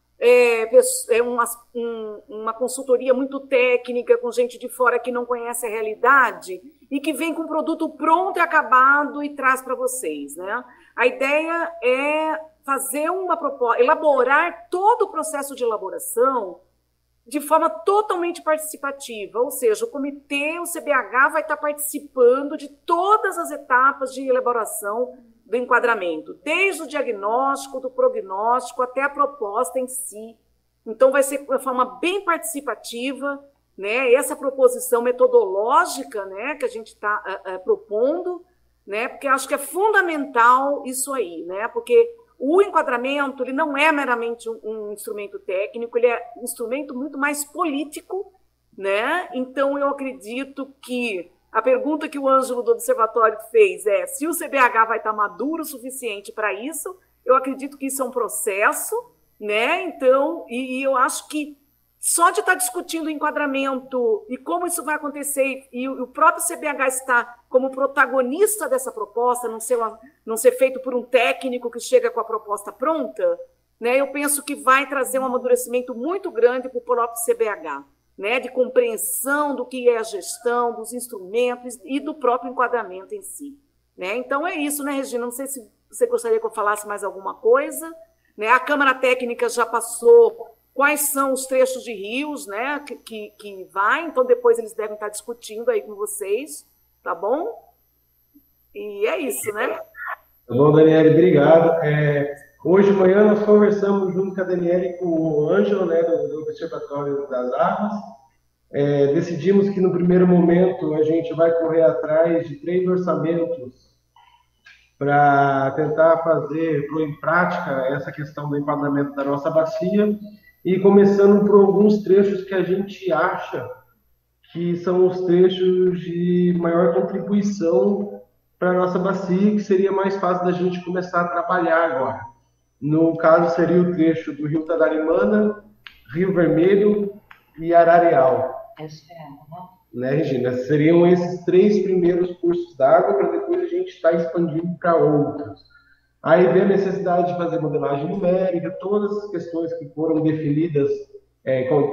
uma consultoria muito técnica com gente de fora que não conhece a realidade e que vem com um produto pronto e acabado e traz para vocês, né? A ideia é fazer uma proposta, elaborar todo o processo de elaboração de forma totalmente participativa, ou seja, o comitê, o CBH vai estar participando de todas as etapas de elaboração do enquadramento, desde o diagnóstico, do prognóstico, até a proposta em si. Então, vai ser de uma forma bem participativa, né? Essa proposição metodológica, né, que a gente está propondo, né, porque acho que é fundamental isso aí, né, porque o enquadramento ele não é meramente um instrumento técnico, ele é um instrumento muito mais político, né? Então, eu acredito que a pergunta que o Ângelo do Observatório fez é se o CBH vai estar maduro o suficiente para isso. Eu acredito que isso é um processo, né? Então, e eu acho que só de estar discutindo o enquadramento e como isso vai acontecer, e o próprio CBH está como protagonista dessa proposta, não ser feito por um técnico que chega com a proposta pronta, né? Eu penso que vai trazer um amadurecimento muito grande para o próprio CBH, né? De compreensão do que é a gestão, dos instrumentos e do próprio enquadramento em si, né? Então é isso, né, Regina? Não sei se você gostaria que eu falasse mais alguma coisa, né? A Câmara Técnica já passou quais são os trechos de rios, né, que vai, então depois eles devem estar discutindo aí com vocês, tá bom? E é isso, né? Tá bom, Daniele, obrigado. Hoje de manhã nós conversamos junto com a Daniele e com o Ângelo, né, do Observatório das Águas. Decidimos que no primeiro momento a gente vai correr atrás de 3 orçamentos para tentar pôr em prática essa questão do enquadramento da nossa bacia, e começando por alguns trechos que a gente acha que são os trechos de maior contribuição para a nossa bacia, que seria mais fácil da gente começar a trabalhar agora. No caso, seria o trecho do Rio Tadarimana, Rio Vermelho e Arareal. Né, Regina? Seriam esses 3 primeiros cursos d'água, para depois a gente estar expandindo para outros. Aí vem a necessidade de fazer modelagem numérica, todas as questões que foram definidas,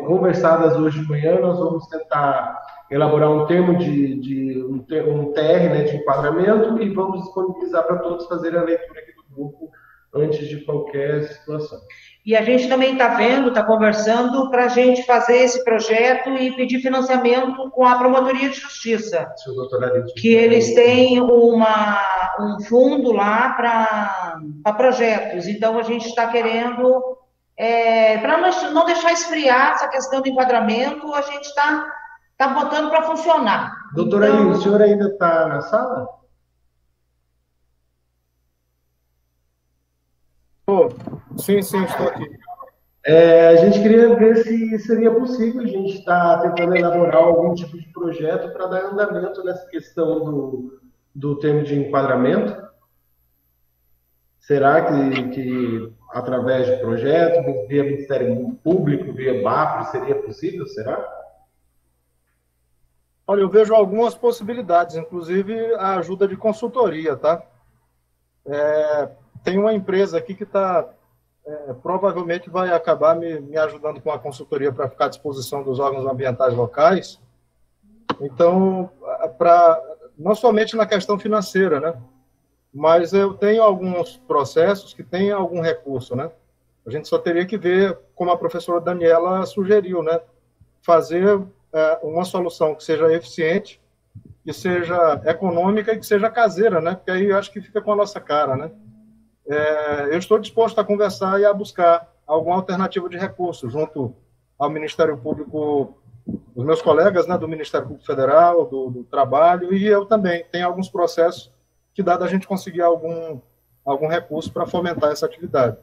conversadas hoje de manhã, nós vamos tentar elaborar um termo um TR, né, de enquadramento, e vamos disponibilizar para todos fazerem a leitura aqui do grupo antes de qualquer situação. E a gente também está conversando para a gente fazer esse projeto e pedir financiamento com a Promotoria de Justiça, que eles têm um fundo lá para projetos. Então, a gente está querendo para não deixar esfriar essa questão do enquadramento, a gente está botando para funcionar. Doutora Então, Aline, o senhor ainda está na sala? Sim, estou aqui. A gente queria ver se seria possível a gente estar tentando elaborar algum tipo de projeto para dar andamento nessa questão do termo de enquadramento. Será que através de projeto, via Ministério Público, via BAPRE, seria possível? Será? Olha, eu vejo algumas possibilidades, inclusive a ajuda de consultoria, tá? Tem uma empresa aqui que provavelmente vai acabar me ajudando com a consultoria para ficar à disposição dos órgãos ambientais locais. Então, não somente na questão financeira, né? Mas eu tenho alguns processos que têm algum recurso, né? A gente só teria que ver, como a professora Daniela sugeriu, né? Fazer uma solução que seja eficiente, que seja econômica e que seja caseira, né? Porque aí eu acho que fica com a nossa cara, né? Eu estou disposto a conversar e a buscar alguma alternativa de recurso junto ao Ministério Público, os meus colegas, né, do Ministério Público Federal, do Trabalho, e eu também. Tem alguns processos que dá da gente conseguir algum recurso para fomentar essa atividade.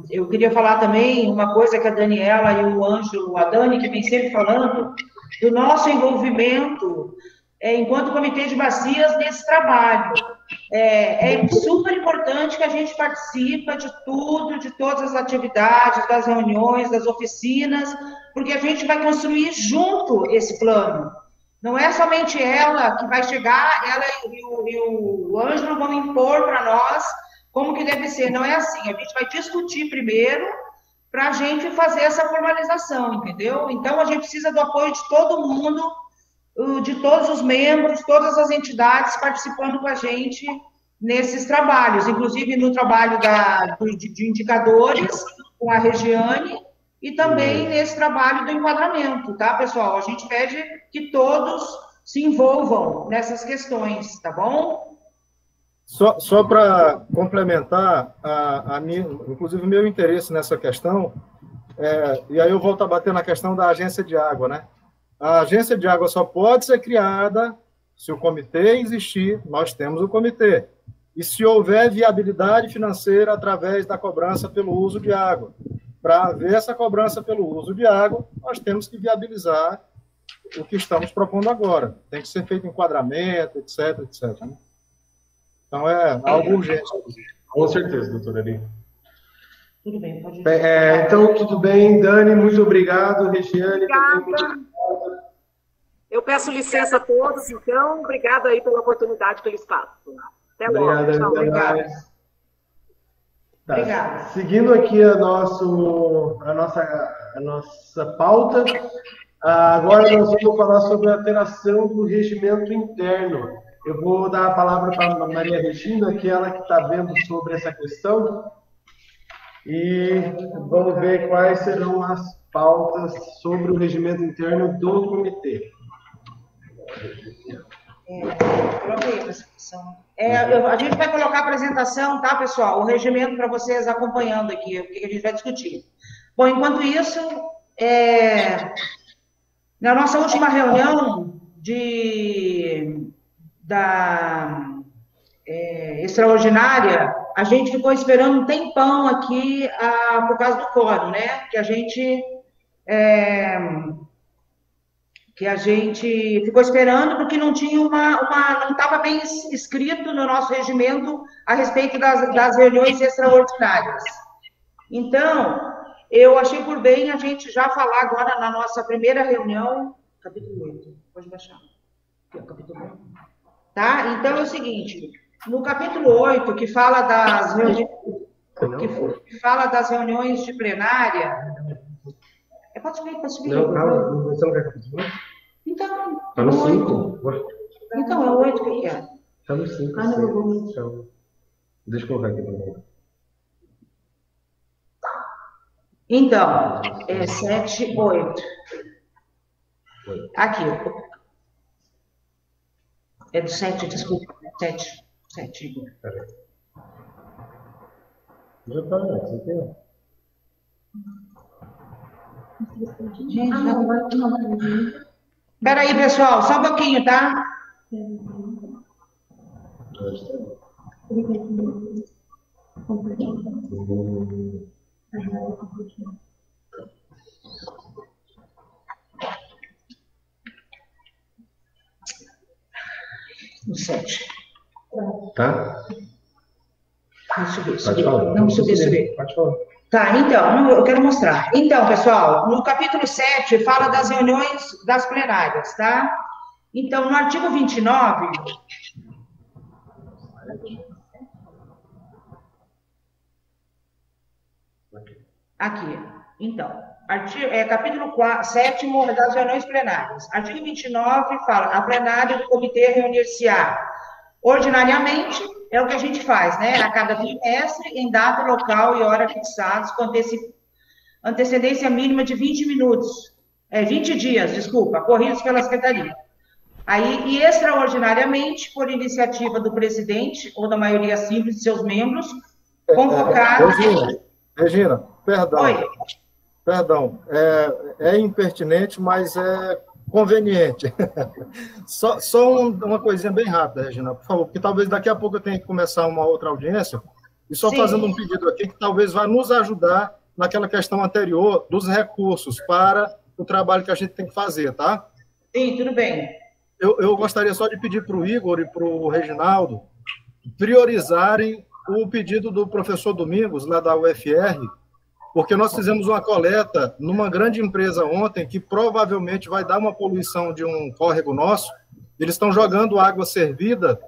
Eu queria falar também uma coisa que a Daniela e o Ângelo, a Dani, que vem sempre falando, do nosso envolvimento enquanto Comitê de Bacias nesse trabalho. É super importante que a gente participe de tudo, de todas as atividades, das reuniões, das oficinas, porque a gente vai construir junto esse plano. Não é somente ela que vai chegar, ela e o Ângelo vão impor para nós como que deve ser. Não é assim, a gente vai discutir primeiro para a gente fazer essa formalização, entendeu? Então, a gente precisa do apoio de todo mundo, de todos os membros, todas as entidades participando com a gente nesses trabalhos, inclusive no trabalho de indicadores com a Regiane e também nesse trabalho do enquadramento, tá, pessoal? A gente pede que todos se envolvam nessas questões, tá bom? Só para complementar, inclusive o meu interesse nessa questão, e aí eu volto a bater na questão da agência de água, né? A agência de água só pode ser criada se o comitê existir, nós temos o comitê. E se houver viabilidade financeira através da cobrança pelo uso de água. Para haver essa cobrança pelo uso de água, nós temos que viabilizar o que estamos propondo agora. Tem que ser feito enquadramento, etc, etc. Né? Então, é algo urgente. Com certeza, doutora Aline. Tudo bem, pode ir. Então, tudo bem, Dani, muito obrigado. Regiane, obrigada. Eu peço licença a todos, então. Obrigada aí pela oportunidade, pelo espaço. Até logo. Obrigado, Obrigada. Tá. Obrigada. Seguindo aqui a nossa pauta, agora nós vamos falar sobre a alteração do regimento interno. Eu vou dar a palavra para a Maria Regina, que é ela que está vendo sobre essa questão, e vamos ver quais serão as pautas sobre o regimento interno do comitê. A gente vai colocar a apresentação, tá, pessoal? O regimento para vocês acompanhando aqui, o que a gente vai discutir. Bom, enquanto isso, na nossa última reunião extraordinária, a gente ficou esperando um tempão aqui por causa do quórum, né? Que a gente ficou esperando porque não tinha não estava bem escrito no nosso regimento a respeito das reuniões extraordinárias. Então, eu achei por bem a gente já falar agora na nossa primeira reunião, capítulo 8, pode baixar. Aqui, ó, capítulo 8. Tá? Então, é o seguinte, no capítulo 8, que fala das reuniões de plenária... Pode subir. Não, calma, você não quer capítulo 8? Então... Está no 5. Então, é o 8 que é. Está no 5. Então, deixa eu colocar aqui para mim. Então, 7, 8. Aqui. É do 7, desculpa. 7, Igor. Já tá, você tem. Espera aí, pessoal, só um pouquinho, tá? No 7. Tá? Vamos subir. Pode falar. Tá, então, eu quero mostrar. Então, pessoal, no capítulo 7 fala das reuniões das plenárias, tá? Então, no artigo 29... Aqui, então, capítulo 7 das reuniões plenárias. Artigo 29 fala, a plenária do comitê reunir-se-á ordinariamente, é o que a gente faz, né? A cada trimestre, em data, local e hora fixados, com antecedência mínima de 20 dias, desculpa, corridos pela Secretaria. Aí, e extraordinariamente, por iniciativa do presidente ou da maioria simples de seus membros, convocar... Regina, perdão. Oi. Perdão, é impertinente, mas é conveniente. Só uma coisinha bem rápida, Regina, por favor, porque talvez daqui a pouco eu tenha que começar uma outra audiência, e só fazendo um pedido aqui que talvez vá nos ajudar naquela questão anterior dos recursos para o trabalho que a gente tem que fazer, tá? Sim, tudo bem. Eu gostaria só de pedir para o Igor e para o Reginaldo priorizarem o pedido do professor Domingos, lá da UFR, porque nós fizemos uma coleta numa grande empresa ontem que provavelmente vai dar uma poluição de um córrego nosso. Eles estão jogando água servida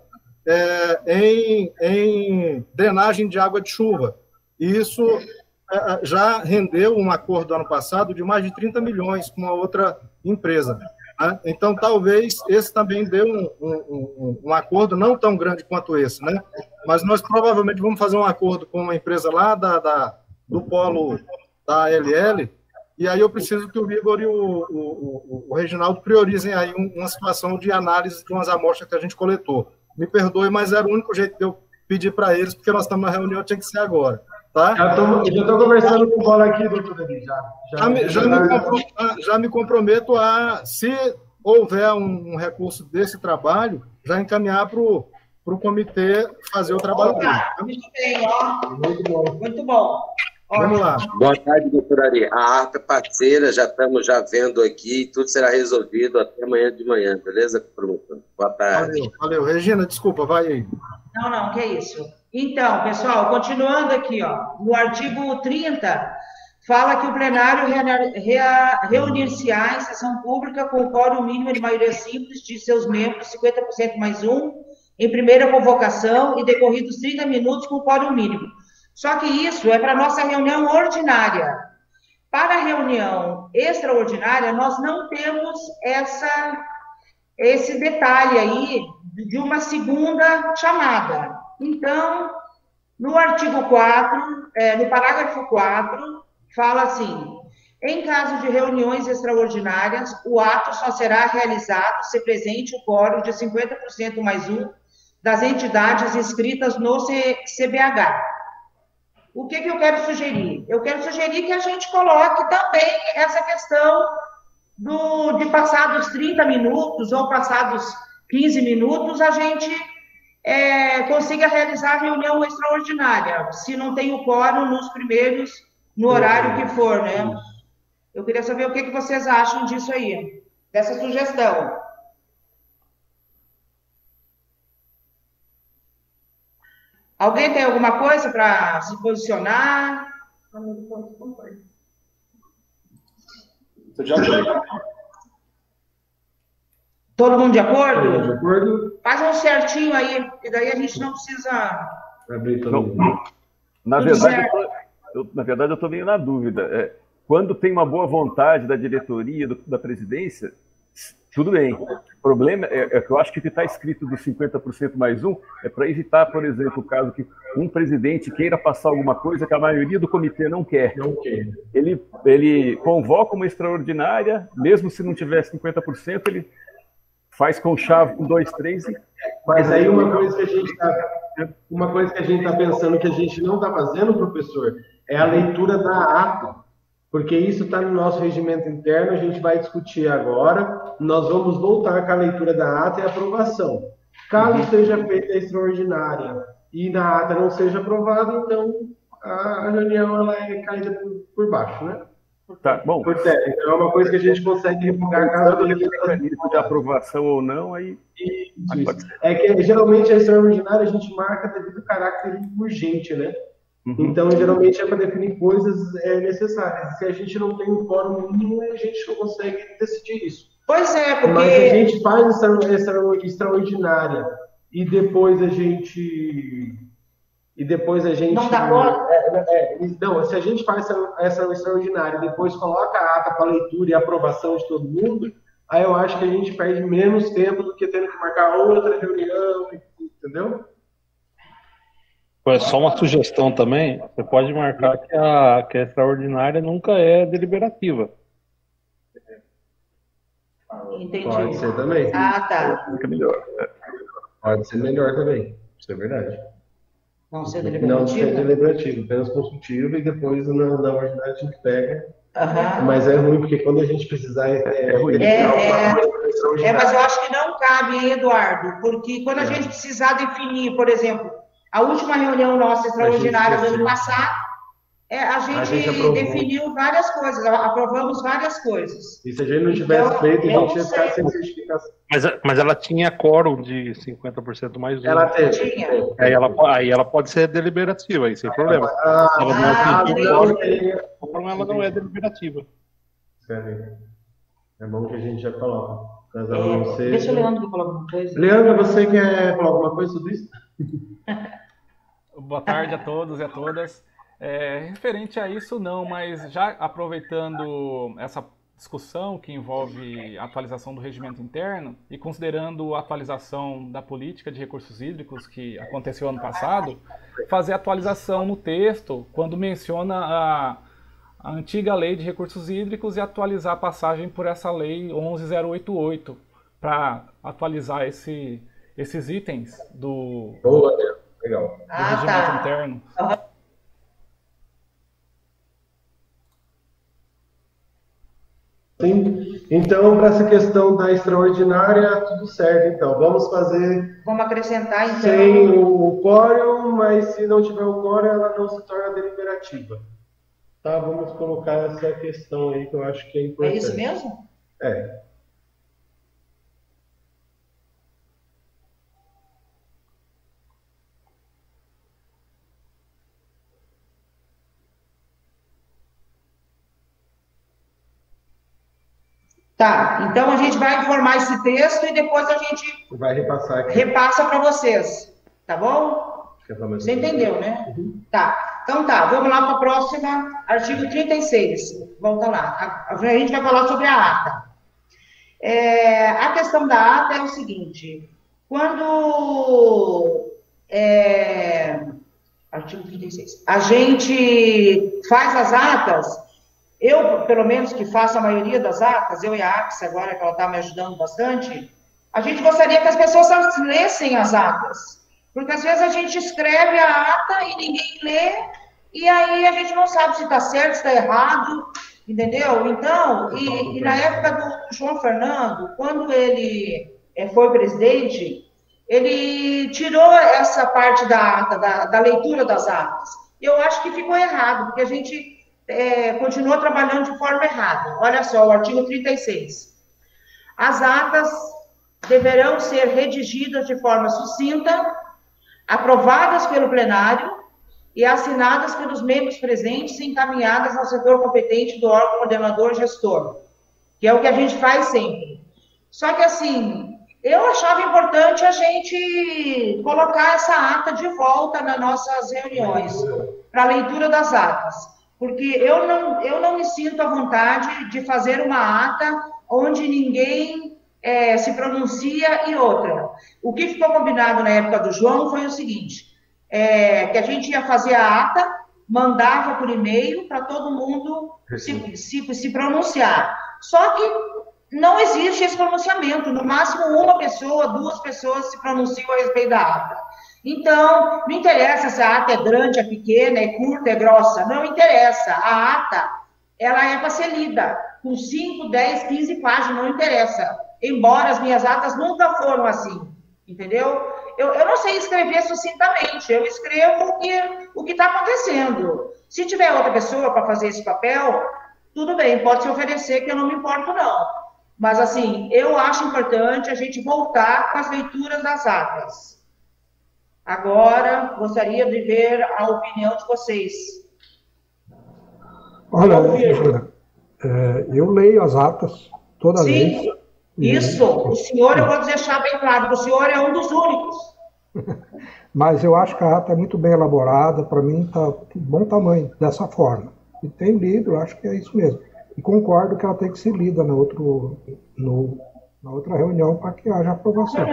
em drenagem de água de chuva. E isso já rendeu um acordo ano passado de mais de 30 milhões com uma outra empresa. Né? Então, talvez esse também dê um acordo não tão grande quanto esse, né? Mas nós provavelmente vamos fazer um acordo com uma empresa lá do polo da LL, e aí eu preciso que o Igor e o Reginaldo priorizem aí uma situação de análise de umas amostras que a gente coletou. Me perdoe, mas era o único jeito de eu pedir para eles, porque nós estamos na reunião, tinha que ser agora. Tá? Já estou conversando com o Bola aqui, doutor Eli, já me comprometo a, se houver um recurso desse trabalho, já encaminhar para o comitê fazer o trabalho dele. Muito bem, ó. Muito bom. Vamos lá. Boa tarde, doutor Ari. A ata parceira, já estamos vendo aqui, tudo será resolvido até amanhã de manhã, beleza, promotor? Boa tarde. Valeu. Regina, desculpa, vai aí. Não, que isso. Então, pessoal, continuando aqui, ó, no artigo 30, fala que o plenário reunir-se-á em sessão pública com o quórum mínimo de maioria simples de seus membros, 50% mais um, em primeira convocação e decorridos 30 minutos com o quórum mínimo. Só que isso é para a nossa reunião ordinária. Para a reunião extraordinária, nós não temos esse detalhe aí de uma segunda chamada. Então, no artigo 4, no parágrafo 4, fala assim: em caso de reuniões extraordinárias, o ato só será realizado se presente o quórum de 50% mais um das entidades inscritas no CBH. O que eu quero sugerir? Eu quero sugerir que a gente coloque também essa questão de passados 30 minutos ou passados 15 minutos, a gente consiga realizar a reunião extraordinária, se não tem o quórum nos primeiros, no horário que for, né? Eu queria saber o que vocês acham disso aí, dessa sugestão. Alguém tem alguma coisa para se posicionar? Todo mundo de acordo? De acordo. Faz um certinho aí, e daí a gente não precisa... Na verdade, eu estou meio na dúvida. Quando tem uma boa vontade da diretoria, da presidência, tudo bem. O problema é que eu acho que o que está escrito dos 50% mais um é para evitar, por exemplo, o caso que um presidente queira passar alguma coisa que a maioria do comitê não quer. Ele convoca uma extraordinária, mesmo se não tiver 50%, ele faz com chave com 2, 3 e... Mas aí uma coisa que a gente está uma coisa que a gente está pensando que a gente não está fazendo, professor, é a leitura da ata, porque isso está no nosso regimento interno, a gente vai discutir agora, nós vamos voltar com a leitura da ata e a aprovação. Caso seja feita a extraordinária e na ata não seja aprovada, então a reunião ela é caída por baixo, né? Tá, bom. Então é uma coisa que a gente consegue revogar caso ele mecanismo de aprovação ou não, aí. Isso. É que geralmente a extraordinária a gente marca devido ao caráter urgente, né? Então, geralmente é para definir coisas necessárias. Se a gente não tem um quórum mínimo, a gente não consegue decidir isso. Pois é, porque... Mas a gente faz essa extraordinária e depois a gente... Não dá conta? Não, se a gente faz essa extraordinária e depois coloca a ata para leitura e aprovação de todo mundo, aí eu acho que a gente perde menos tempo do que tendo que marcar outra reunião, entendeu? É só uma sugestão também, você pode marcar que a extraordinária nunca é deliberativa. Entendi. Pode ser também. Ah, tá. Fica melhor. Pode ser melhor também, isso é verdade. Não ser deliberativo? Não ser deliberativo, apenas consultivo e depois na ordinária a gente pega. Mas é ruim, porque quando a gente precisar... mas eu acho que não cabe, Eduardo, porque quando a gente precisar definir, por exemplo, a última reunião nossa extraordinária do ano passado, a gente definiu várias coisas, aprovamos várias coisas. E se a gente não tivesse feito, a gente ia ficar sem certificação. Mas ela tinha quórum de 50% mais um. Ela teve. Aí ela pode ser deliberativa, aí sem problema. Ela não é deliberativa. É bom que a gente já coloca. Deixa o Leandro falar alguma coisa. Leandro, você quer falar alguma coisa sobre isso? Boa tarde a todos e a todas. Referente a isso, não, mas já aproveitando essa discussão que envolve a atualização do regimento interno e considerando a atualização da política de recursos hídricos que aconteceu ano passado, fazer atualização no texto quando menciona a antiga lei de recursos hídricos e atualizar a passagem por essa lei 11.088 para atualizar esses itens do regimento interno. Sim. Então, para essa questão da extraordinária, tudo certo. Então, vamos acrescentar, então. Sem o quórum, mas se não tiver o quórum, ela não se torna deliberativa. Tá? Vamos colocar essa questão aí que eu acho que é importante. É isso mesmo? Tá, então a gente vai informar esse texto e depois a gente vai repassar aqui. Repassa para vocês, tá bom? Você entendeu, né? Tá, então tá, vamos lá para a próxima, artigo 36, volta lá, a gente vai falar sobre a ata. A questão da ata é o seguinte, quando artigo 36, a gente faz as atas. Eu, pelo menos, que faço a maioria das atas, eu e a Axis, agora que ela está me ajudando bastante, a gente gostaria que as pessoas lessem as atas. Porque, às vezes, a gente escreve a ata e ninguém lê, e aí a gente não sabe se está certo, se está errado, entendeu? Então, e na época do João Fernando, quando ele foi presidente, ele tirou essa parte da ata, da leitura das atas. E eu acho que ficou errado, porque a gente... continuou trabalhando de forma errada. Olha só, o artigo 36. As atas deverão ser redigidas de forma sucinta, aprovadas pelo plenário e assinadas pelos membros presentes e encaminhadas ao setor competente do órgão coordenador gestor, que é o que a gente faz sempre. Só que, assim, eu achava importante a gente colocar essa ata de volta nas nossas reuniões, para a leitura das atas. Porque eu não me sinto à vontade de fazer uma ata onde ninguém se pronuncia e outra. O que ficou combinado na época do João foi o seguinte, que a gente ia fazer a ata, mandava por e-mail para todo mundo se pronunciar. Só que não existe esse pronunciamento. No máximo, uma pessoa, duas pessoas se pronunciam a respeito da ata. Então, não interessa se a ata é grande, é pequena, é curta, é grossa, não interessa. A ata, ela é para ser lida, com 5, 10, 15 páginas, não interessa. Embora as minhas atas nunca foram assim, entendeu? Eu não sei escrever sucintamente, eu escrevo o que está acontecendo. Se tiver outra pessoa para fazer esse papel, tudo bem, pode se oferecer, que eu não me importo, não. Mas, assim, eu acho importante a gente voltar com as leituras das atas. Agora, gostaria de ver a opinião de vocês. Olha, Regina, eu leio as atas toda vez. Sim, isso. O senhor, eu vou deixar bem claro, o senhor é um dos únicos. Mas eu acho que a ata é muito bem elaborada, para mim está de bom tamanho, dessa forma. E tenho lido, eu acho que é isso mesmo. E concordo que ela tem que ser lida na outra reunião para que haja aprovação.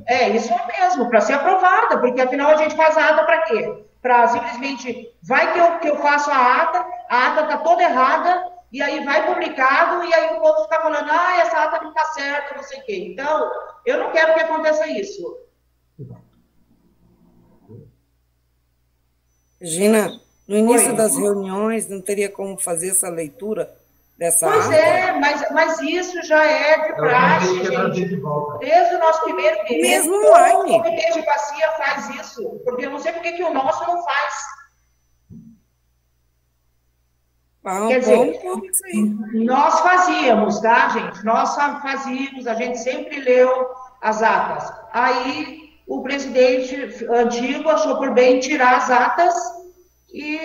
É isso mesmo, para ser aprovada, porque afinal a gente faz a ata para quê? Para simplesmente, vai que eu faço a ata está toda errada, e aí vai publicado, e aí o povo fica falando, essa ata não está certa, não sei o quê. Então, eu não quero que aconteça isso. Regina, no início das reuniões não teria como fazer essa leitura dessa Pois ata? é, mas isso já é de praxe, gente. Desde o nosso primeiro mês. Mesmo todo online. o comitê de bacia faz isso, porque eu não sei por que o nosso não faz. Quer dizer, nós fazíamos, tá, gente? Nós fazíamos, a gente sempre leu as atas. Aí o presidente antigo achou por bem tirar as atas e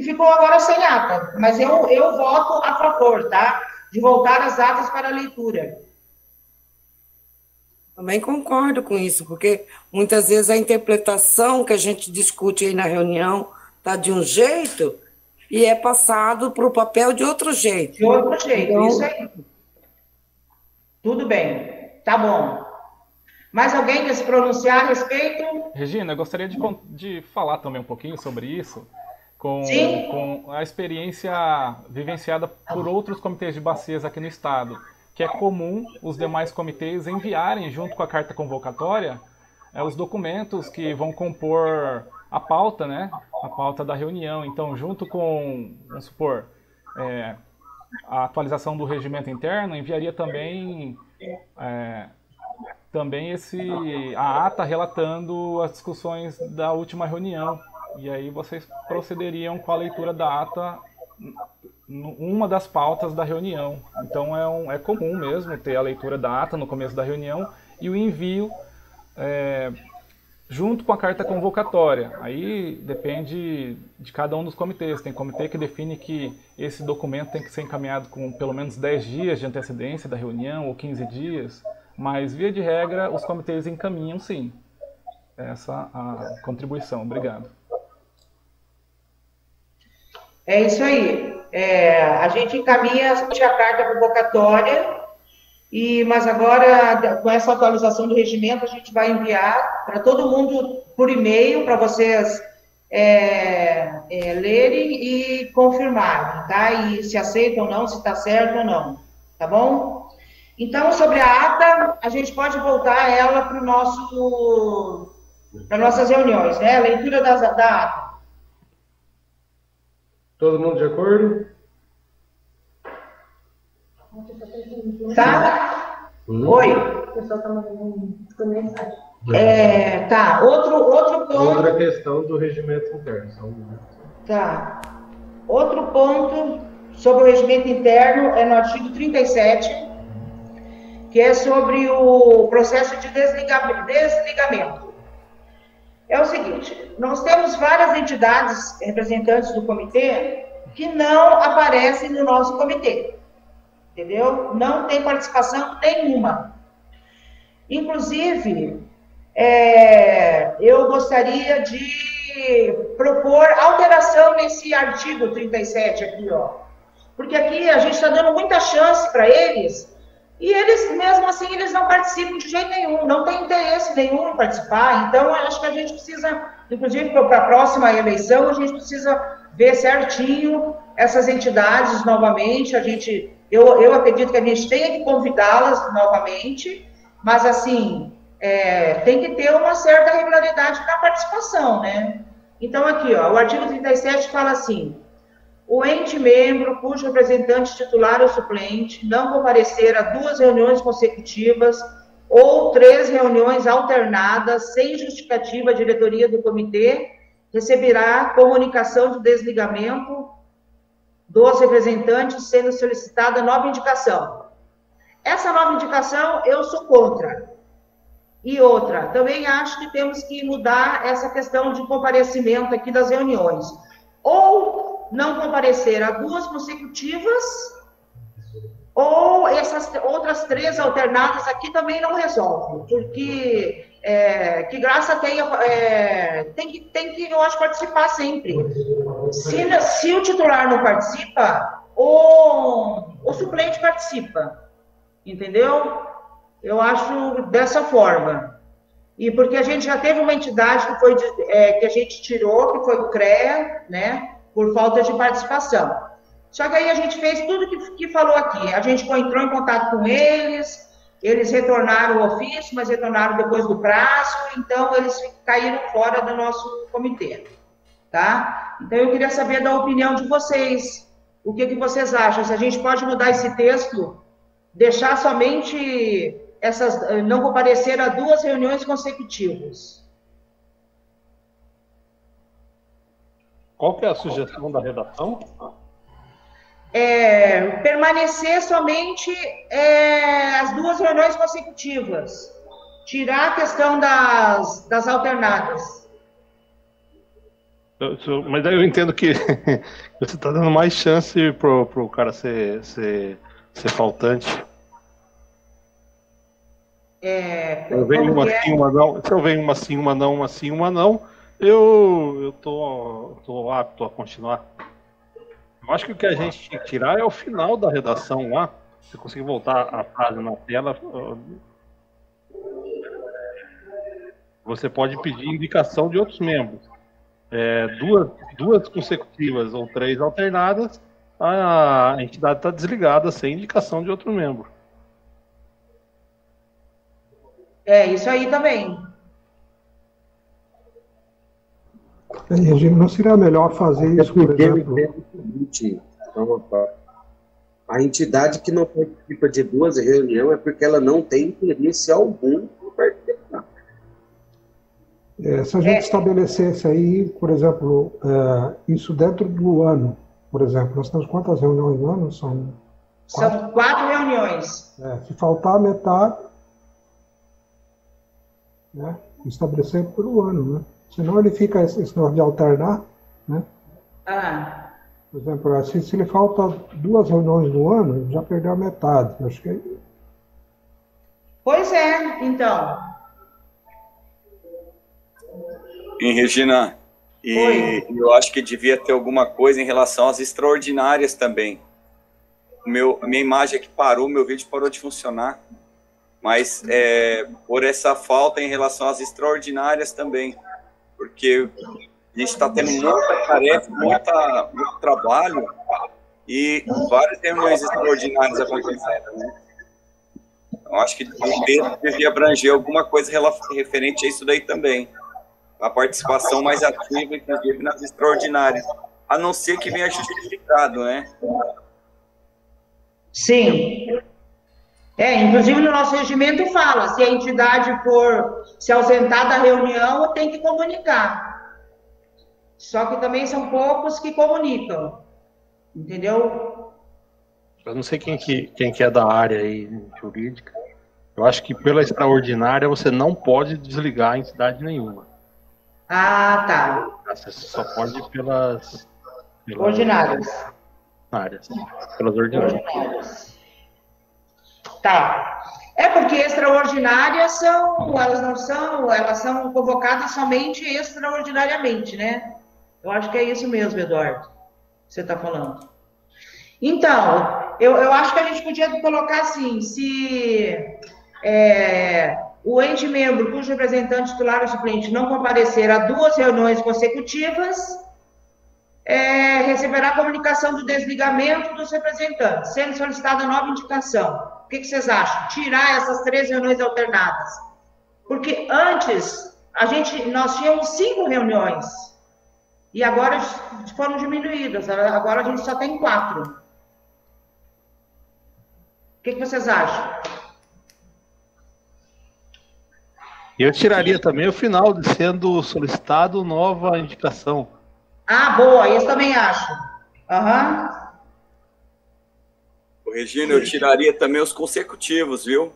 ficou agora sem ata. Mas eu voto a favor, tá? De voltar as atas para a leitura. Também concordo com isso, porque muitas vezes a interpretação que a gente discute aí na reunião está de um jeito e é passado para o papel de outro jeito. De outro jeito, então, isso aí. Tudo bem, tá bom. Mais alguém quer se pronunciar a respeito? Regina, eu gostaria de falar também um pouquinho sobre isso, com a experiência vivenciada por outros comitês de bacias aqui no Estado, que é comum os demais comitês enviarem, junto com a carta convocatória, os documentos que vão compor a pauta, né? A pauta da reunião. Então, junto com, vamos supor, a atualização do regimento interno, enviaria também a ata relatando as discussões da última reunião. E aí vocês procederiam com a leitura da ata, uma das pautas da reunião. Então é comum mesmo ter a leitura da ata no começo da reunião e o envio junto com a carta convocatória. Aí depende de cada um dos comitês. Tem comitê que define que esse documento tem que ser encaminhado com pelo menos 10 dias de antecedência da reunião ou 15 dias. Mas, via de regra, os comitês encaminham, sim, essa a contribuição. Obrigado. É isso aí. A gente encaminha a carta convocatória, mas agora, com essa atualização do regimento, a gente vai enviar para todo mundo por e-mail, para vocês lerem e confirmarem, tá? E se aceita ou não, se está certo ou não, tá bom? Então, sobre a ata, a gente pode voltar ela para nossas reuniões, né? A leitura da ata. Todo mundo de acordo? Tá? Oi? O pessoal está mandando mensagem. Tá. Outro ponto. Outra questão do regimento interno. Tá. Outro ponto sobre o regimento interno é no artigo 37, que é sobre o processo de desligamento. É o seguinte, nós temos várias entidades representantes do comitê que não aparecem no nosso comitê, entendeu? Não tem participação nenhuma. Inclusive, eu gostaria de propor alteração nesse artigo 37 aqui, ó. Porque aqui a gente está dando muita chance para eles. E eles, mesmo assim, eles não participam de jeito nenhum, não tem interesse nenhum em participar. Então, eu acho que a gente precisa, inclusive, para a próxima eleição, a gente precisa ver certinho essas entidades novamente. Eu acredito que a gente tenha que convidá-las novamente, mas, assim, tem que ter uma certa regularidade na participação, né? Então, aqui, ó, o artigo 37 fala assim: o ente membro cujo representante titular ou suplente não comparecer a 2 reuniões consecutivas ou 3 reuniões alternadas sem justificativa à diretoria do comitê receberá comunicação de desligamento dos representantes, sendo solicitada nova indicação. Essa nova indicação eu sou contra. E outra, também acho que temos que mudar essa questão de comparecimento aqui das reuniões. Ou não comparecer a 2 consecutivas, ou essas outras 3 alternadas aqui também não resolve, porque que graça tem que, eu acho, participar sempre. Se o titular não participa, o suplente participa, entendeu? Eu acho dessa forma. E porque a gente já teve uma entidade que foi que a gente tirou, que foi o CREA, né, por falta de participação. Só que aí a gente fez tudo que falou aqui. A gente entrou em contato com eles retornaram o ofício, mas retornaram depois do prazo, então eles caíram fora do nosso comitê, tá? Então eu queria saber da opinião de vocês. O que vocês acham? Se a gente pode mudar esse texto, deixar somente não comparecer a 2 reuniões consecutivas. Qual que é a sugestão da redação? Permanecer somente as 2 reuniões consecutivas. Tirar a questão das alternadas. Mas aí eu entendo que você está dando mais chance pro cara ser faltante. Se eu venho uma sim, uma não, se eu venho uma sim, uma não, uma sim, uma não, eu tô apto a continuar. Eu acho que o que a gente tinha que tirar é o final da redação lá. Se conseguir voltar a frase na tela, você pode pedir indicação de outros membros. Duas consecutivas ou 3 alternadas, a entidade está desligada sem indicação de outro membro. Isso aí também. Regina, não seria melhor fazer isso, por exemplo? A entidade que não participa de 2 reuniões é porque ela não tem interesse algum em participar. Se a gente estabelecesse aí, por exemplo, isso dentro do ano, por exemplo, nós temos quantas reuniões no ano? São 4 reuniões. Se faltar metade, né, estabelecer por um ano, né? Senão ele fica esse negócio de alternar, né? Por exemplo, se ele falta 2 reuniões no ano, ele já perdeu a metade. Acho que Pois é, então. Regina, eu acho que devia ter alguma coisa em relação às extraordinárias também. A minha imagem aqui parou, meu vídeo parou de funcionar. Mas por essa falta em relação às extraordinárias também. Porque a gente está tendo muita tarefa, muito trabalho e várias reuniões extraordinárias acontecendo, né? Eu acho que o texto devia abranger alguma coisa referente a isso daí também. A participação mais ativa, inclusive, nas extraordinárias. A não ser que venha justificado, né? Sim. Inclusive no nosso regimento fala, se a entidade for se ausentar da reunião, tem que comunicar. Só que também são poucos que comunicam. Entendeu? Eu não sei quem que é da área aí jurídica. Eu acho que pela extraordinária você não pode desligar a entidade nenhuma. Tá. Você só pode pelas ordinárias. Pelas ordinárias. Tá. Porque extraordinárias elas são convocadas somente extraordinariamente, né? Eu acho que é isso mesmo, Eduardo, que você está falando. Então, eu acho que a gente podia colocar assim, se o ente membro cujo representante titular ou suplente não comparecer a 2 reuniões consecutivas, receberá comunicação do desligamento dos representantes, sendo solicitada nova indicação. O que vocês acham? Tirar essas 3 reuniões alternadas. Porque antes, nós tínhamos 5 reuniões. E agora foram diminuídas. Agora a gente só tem 4. O que vocês acham? Eu tiraria também o final, de sendo solicitado nova indicação. Ah, boa, isso também acho. Aham. Regina, eu tiraria também os consecutivos, viu?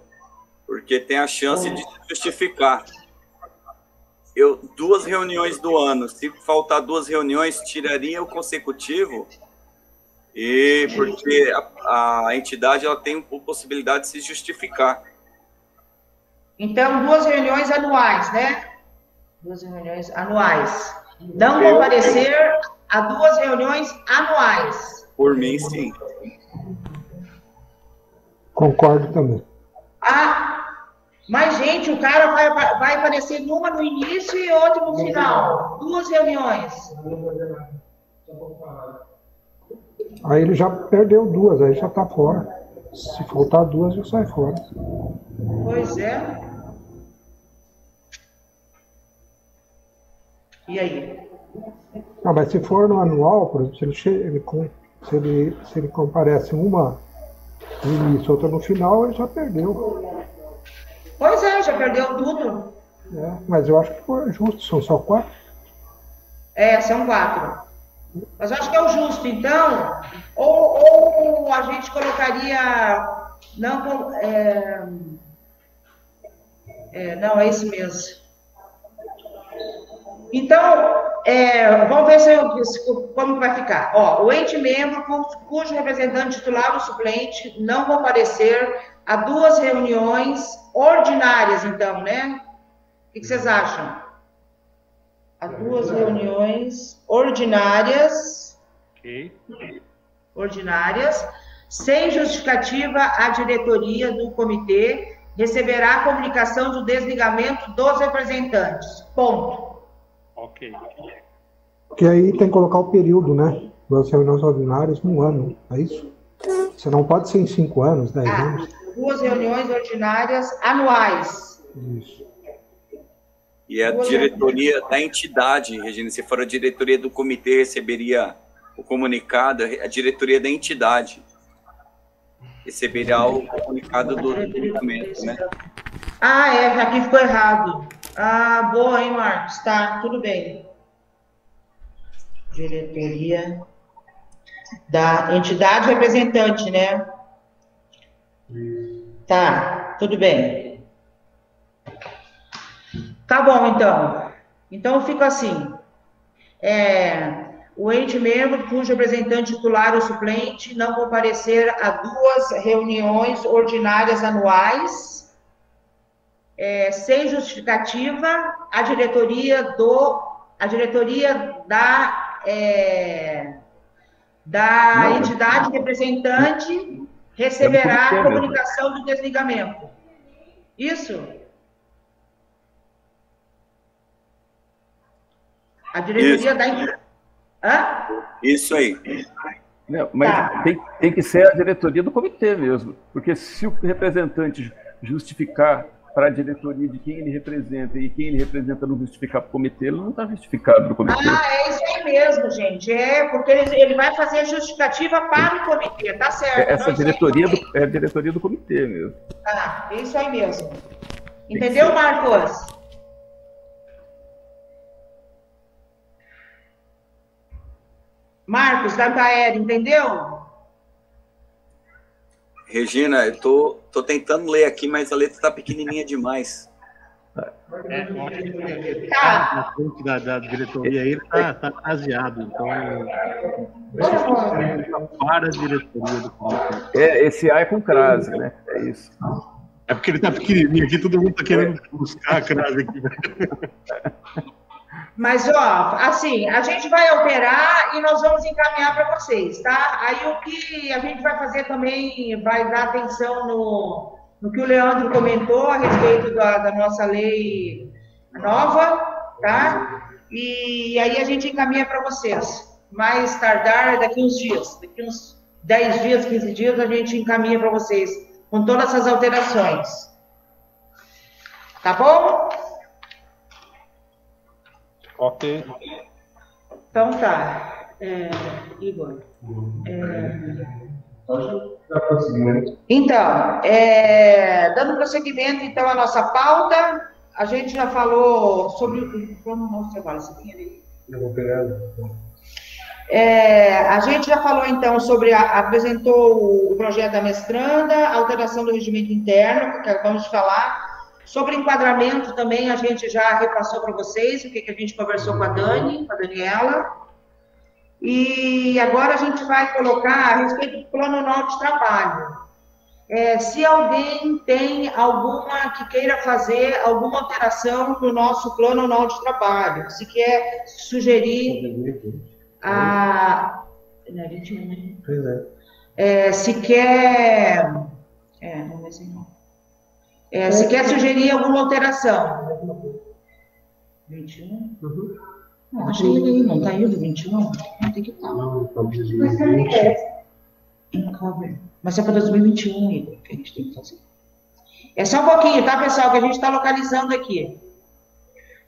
Porque tem a chance de justificar. 2 reuniões do ano. Se faltar 2 reuniões, tiraria o consecutivo. E porque a entidade ela tem possibilidade de se justificar. Então, 2 reuniões anuais, né? 2 reuniões anuais. Não comparecer a 2 reuniões anuais. Por mim, sim. Concordo também. Ah, mas, gente, o cara vai aparecer numa no início e outra no final. 2 reuniões. Aí ele já perdeu 2, aí já está fora. Se faltar 2, já sai fora. Pois é. E aí? Ah, mas se for no anual, por exemplo, se ele comparece uma no início, outra no final, ele já perdeu. Pois é, já perdeu tudo. Mas eu acho que foi justo, são só 4. São 4. Mas eu acho que é o justo, então, ou a gente colocaria, não, não, é isso mesmo. Então, vamos ver como vai ficar. Ó, o ente membro cujo representante titular ou suplente não comparecer a 2 reuniões ordinárias, então, né? O que vocês acham? A 2 reuniões ordinárias. Ok. Ordinárias, sem justificativa, a diretoria do comitê receberá a comunicação do desligamento dos representantes. Ponto. Ok. Porque aí tem que colocar o período, né? Das reuniões ordinárias num ano, é isso? Você não pode ser em 5 anos, 10 anos. 2 reuniões ordinárias anuais. Isso. E a diretoria da entidade, Regina, se for a diretoria do comitê, receberia o comunicado, a diretoria da entidade receberá o comunicado do documento, né? Ah, aqui ficou errado. Ah, boa, hein, Marcos? Tá, tudo bem. Diretoria da entidade representante, né? Tá, tudo bem. Tá bom, então. Então, fica assim. O ente membro cujo representante titular ou suplente não comparecer a 2 reuniões ordinárias anuais, sem justificativa, a diretoria da entidade representante receberá a comunicação do desligamento. Isso? A diretoria da entidade. Isso aí. Não, mas tem que ser a diretoria do comitê mesmo, porque se o representante justificar para a diretoria de quem ele representa e quem ele representa não justificar para o comitê, ele não está justificado no comitê. É isso aí mesmo, gente. Porque ele vai fazer justificativa para o comitê, tá certo? Essa diretoria é a diretoria do comitê mesmo. É isso aí mesmo. Entendeu, Marcos? Marcos, da Caer, entendeu? Regina, eu tô tentando ler aqui, mas a letra está pequenininha demais. Na frente da diretoria aí, ele tá aziado, então para a diretoria do comitê. Esse A é com crase, né? É isso. É porque ele tá pequenininho aqui, todo mundo tá querendo buscar a crase aqui. Mas, assim, a gente vai alterar e nós vamos encaminhar para vocês, tá? Aí o que a gente vai fazer também, vai dar atenção no que o Leandro comentou a respeito da nossa lei nova, tá? E aí a gente encaminha para vocês. Mais tardar, daqui uns dias, daqui uns 10 dias, 15 dias, a gente encaminha para vocês com todas essas alterações. Tá bom? Ok. Então tá. Igor. Então, dando prosseguimento então à nossa pauta, a gente já falou sobre o plano nosso trabalho. Eu vou pegar. A gente já falou então sobre, apresentou o projeto da mestranda, alteração do regimento interno, que acabamos de falar. Sobre enquadramento também, a gente já repassou para vocês o que a gente conversou com a Dani, com a Daniela. E agora a gente vai colocar a respeito do plano anual de trabalho. Se alguém tem alguma que queira fazer alguma alteração no nosso plano anual de trabalho, se quer sugerir Não é 21, né? Pois é. Se quer... não vai ser não. Se quer sugerir alguma alteração. 21? Uhum. Não, achei ele aí, não tá aí o do 21? Não tem que estar. Não, tá 2020. Mas é para 2021, Igor, que a gente tem que fazer. É só um pouquinho, tá, pessoal, que a gente está localizando aqui.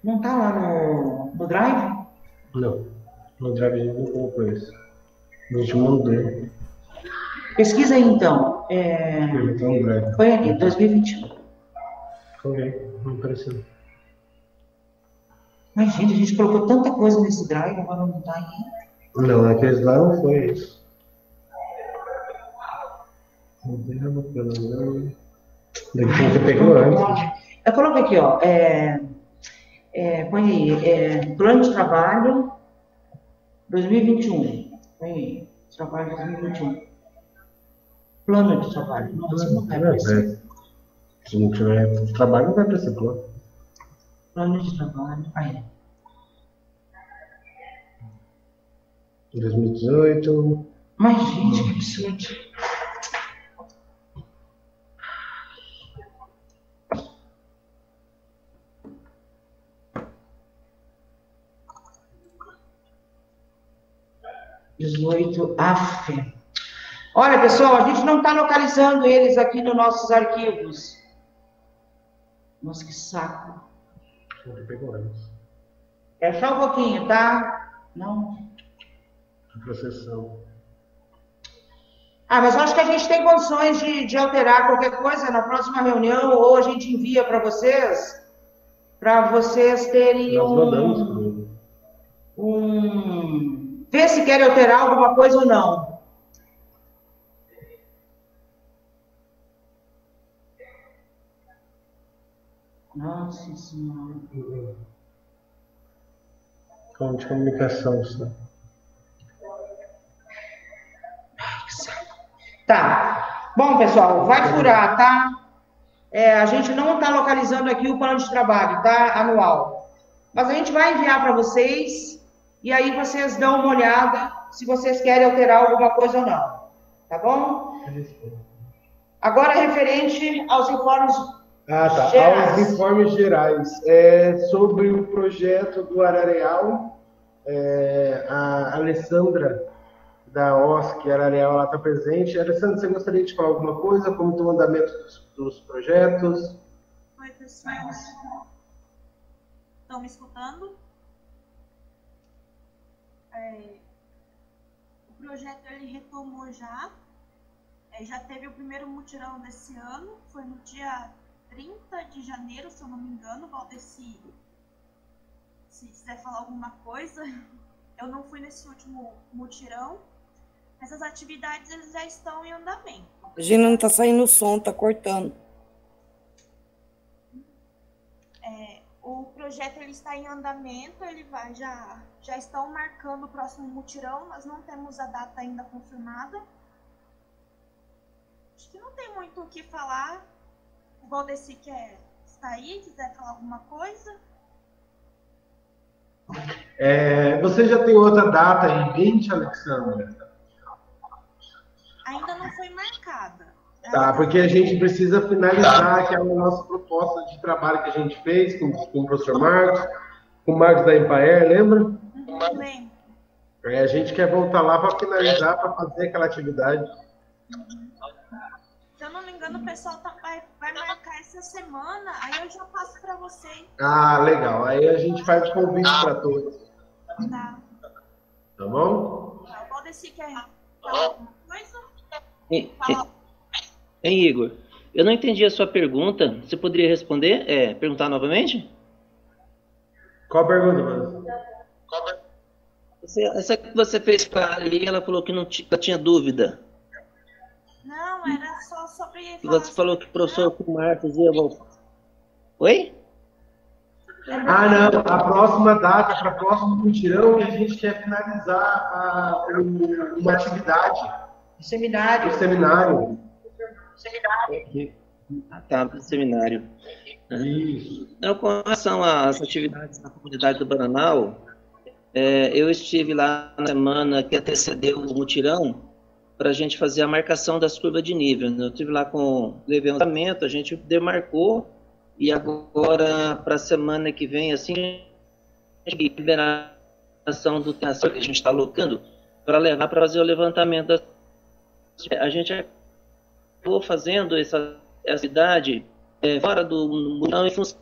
Não tá lá no Drive? Não. No Drive a gente não colocou isso. A gente mandou. Pesquisa aí, então. Põe aqui, 2021. Ok, não apareceu. Mas, gente, a gente colocou tanta coisa nesse Drive, agora não tá aí. Não, aqueles lá não foi isso. Modelo, pelo daqui você pegou antes. Eu coloquei aqui, ó. Põe aí, plano de trabalho 2021. Põe aí, trabalho 2021. Plano de trabalho. Não, você não vai aparecer. Se não tiver trabalho, não vai aparecer plano. Plano de trabalho. Aí. 2018. Mas, gente, que absurdo. Olha, pessoal, a gente não está localizando eles aqui nos nossos arquivos. Nossa, que saco. É só um pouquinho, tá? Não. Processão. Mas eu acho que a gente tem condições de alterar qualquer coisa na próxima reunião, ou a gente envia para vocês terem ver se querem alterar alguma coisa ou não. Nossa Senhora. De comunicação, sim. Tá. Bom, pessoal, vai furar, tá? A gente não está localizando aqui o plano de trabalho, tá? Anual. Mas a gente vai enviar para vocês e aí vocês dão uma olhada se vocês querem alterar alguma coisa ou não. Tá bom? Agora, referente aos informes gerais. Aos informes gerais. Sobre o projeto do Arareal, a Alessandra da OSC Arareal lá está presente. Alessandra, você gostaria de falar alguma coisa? Como está o andamento dos projetos? Oi, pessoal. Estão me escutando? O projeto ele retomou já. Já teve o primeiro mutirão desse ano. Foi no dia 30 de janeiro, se eu não me engano. Valdeci, se quiser falar alguma coisa. Eu não fui nesse último mutirão. Essas atividades eles já estão em andamento. Gina, não está saindo o som, está cortando. O projeto ele está em andamento, ele vai já estão marcando o próximo mutirão, nós não temos a data ainda confirmada. Acho que não tem muito o que falar. O Valdeci está aí, quiser falar alguma coisa. Você já tem outra data em mente, Alexandra? Ainda não foi marcada. Tá, porque a gente precisa finalizar aquela nossa proposta de trabalho que a gente fez com o professor Marcos, com o Marcos da Empaer, lembra? Lembro. A gente quer voltar lá para finalizar, para fazer aquela atividade. Se eu não me engano, o pessoal vai marcar essa semana, aí eu já passo para você. Ah, legal. Aí a gente faz o convite para todos. Tá. Tá bom? Tá, o Valdeci quer falar alguma coisa? Hein, Igor? Eu não entendi a sua pergunta. Você poderia responder? Perguntar novamente? Qual a pergunta, Valdeci? Essa que você fez para ali, ela falou que não tinha dúvida. Não, era só sobre... Você falou que o professor Marcos ia voltar. Oi? Ah, não. A próxima data, para o próximo mutirão, a gente quer finalizar uma atividade. O seminário. O seminário. Ah, tá, para o seminário. Isso. Então, com relação às atividades na comunidade do Bananal, eu estive lá na semana que antecedeu o mutirão para a gente fazer a marcação das curvas de nível. Eu estive lá com o levantamento, a gente demarcou, e agora, para a semana que vem, assim, a liberação do tensor que a gente está alocando para levar para fazer o levantamento. A gente acabou fazendo essa atividade fora do mutirão em função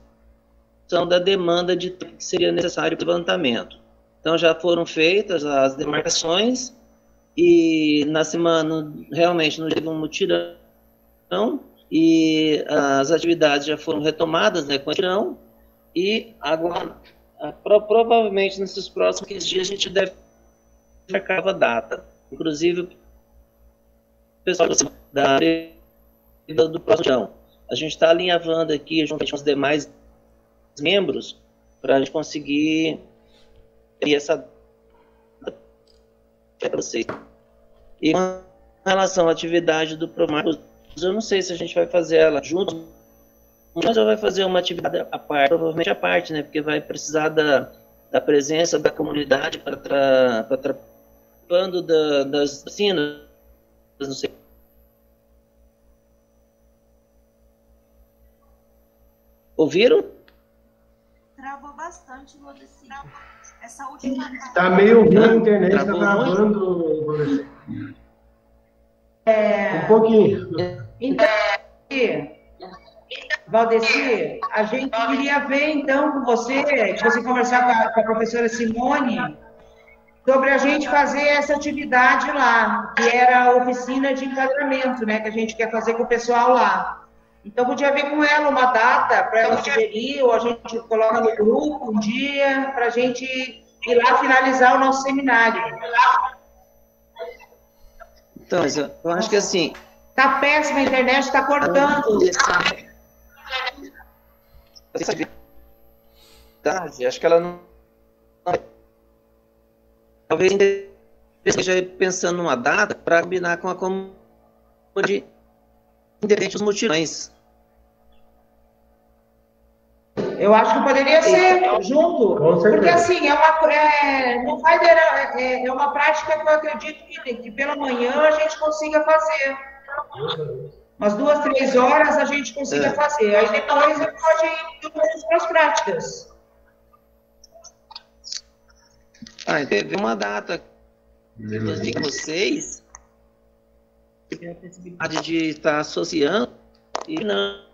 da demanda de que seria necessário para o levantamento. Então, já foram feitas as demarcações e na semana, realmente, não teve um mutirão e as atividades já foram retomadas, né, com o mutirão, e agora, provavelmente, nesses próximos 15 dias, a gente deve marcar a data. Inclusive, o pessoal do próximo mutirão. A gente está alinhavando aqui, junto com os demais membros, para a gente conseguir essa para vocês. E com relação à atividade do Promarcos, eu não sei se a gente vai fazer ela junto, mas vai fazer uma atividade à parte, provavelmente à parte, né? Porque vai precisar da presença da comunidade para participando das oficinas, não sei. Ouviram? Travou bastante, Valdeci. Essa última... Tá meio ruim a internet, tá travando, Valdeci. Um pouquinho. Então, Valdeci, a gente queria ver, então, com você, que você conversar com a professora Simone, sobre a gente fazer essa atividade lá, que era a oficina de enquadramento, né, que a gente quer fazer com o pessoal lá. Então, podia ver com ela uma data para ela sugerir, ou a gente coloca no grupo um dia, para a gente ir lá finalizar o nosso seminário. Então, eu acho que assim... Tá péssima a internet, está cortando. Acho que ela não... Talvez esteja pensando numa data para combinar com a comunidade independente dos mutirões. Eu acho que poderia ser junto, porque assim, é uma prática que eu acredito que pela manhã a gente consiga fazer. Umas 2, 3 horas a gente consiga fazer. Aí depois eu pode ir para as práticas. Teve uma data de vocês que tem a possibilidade de estar associando e não.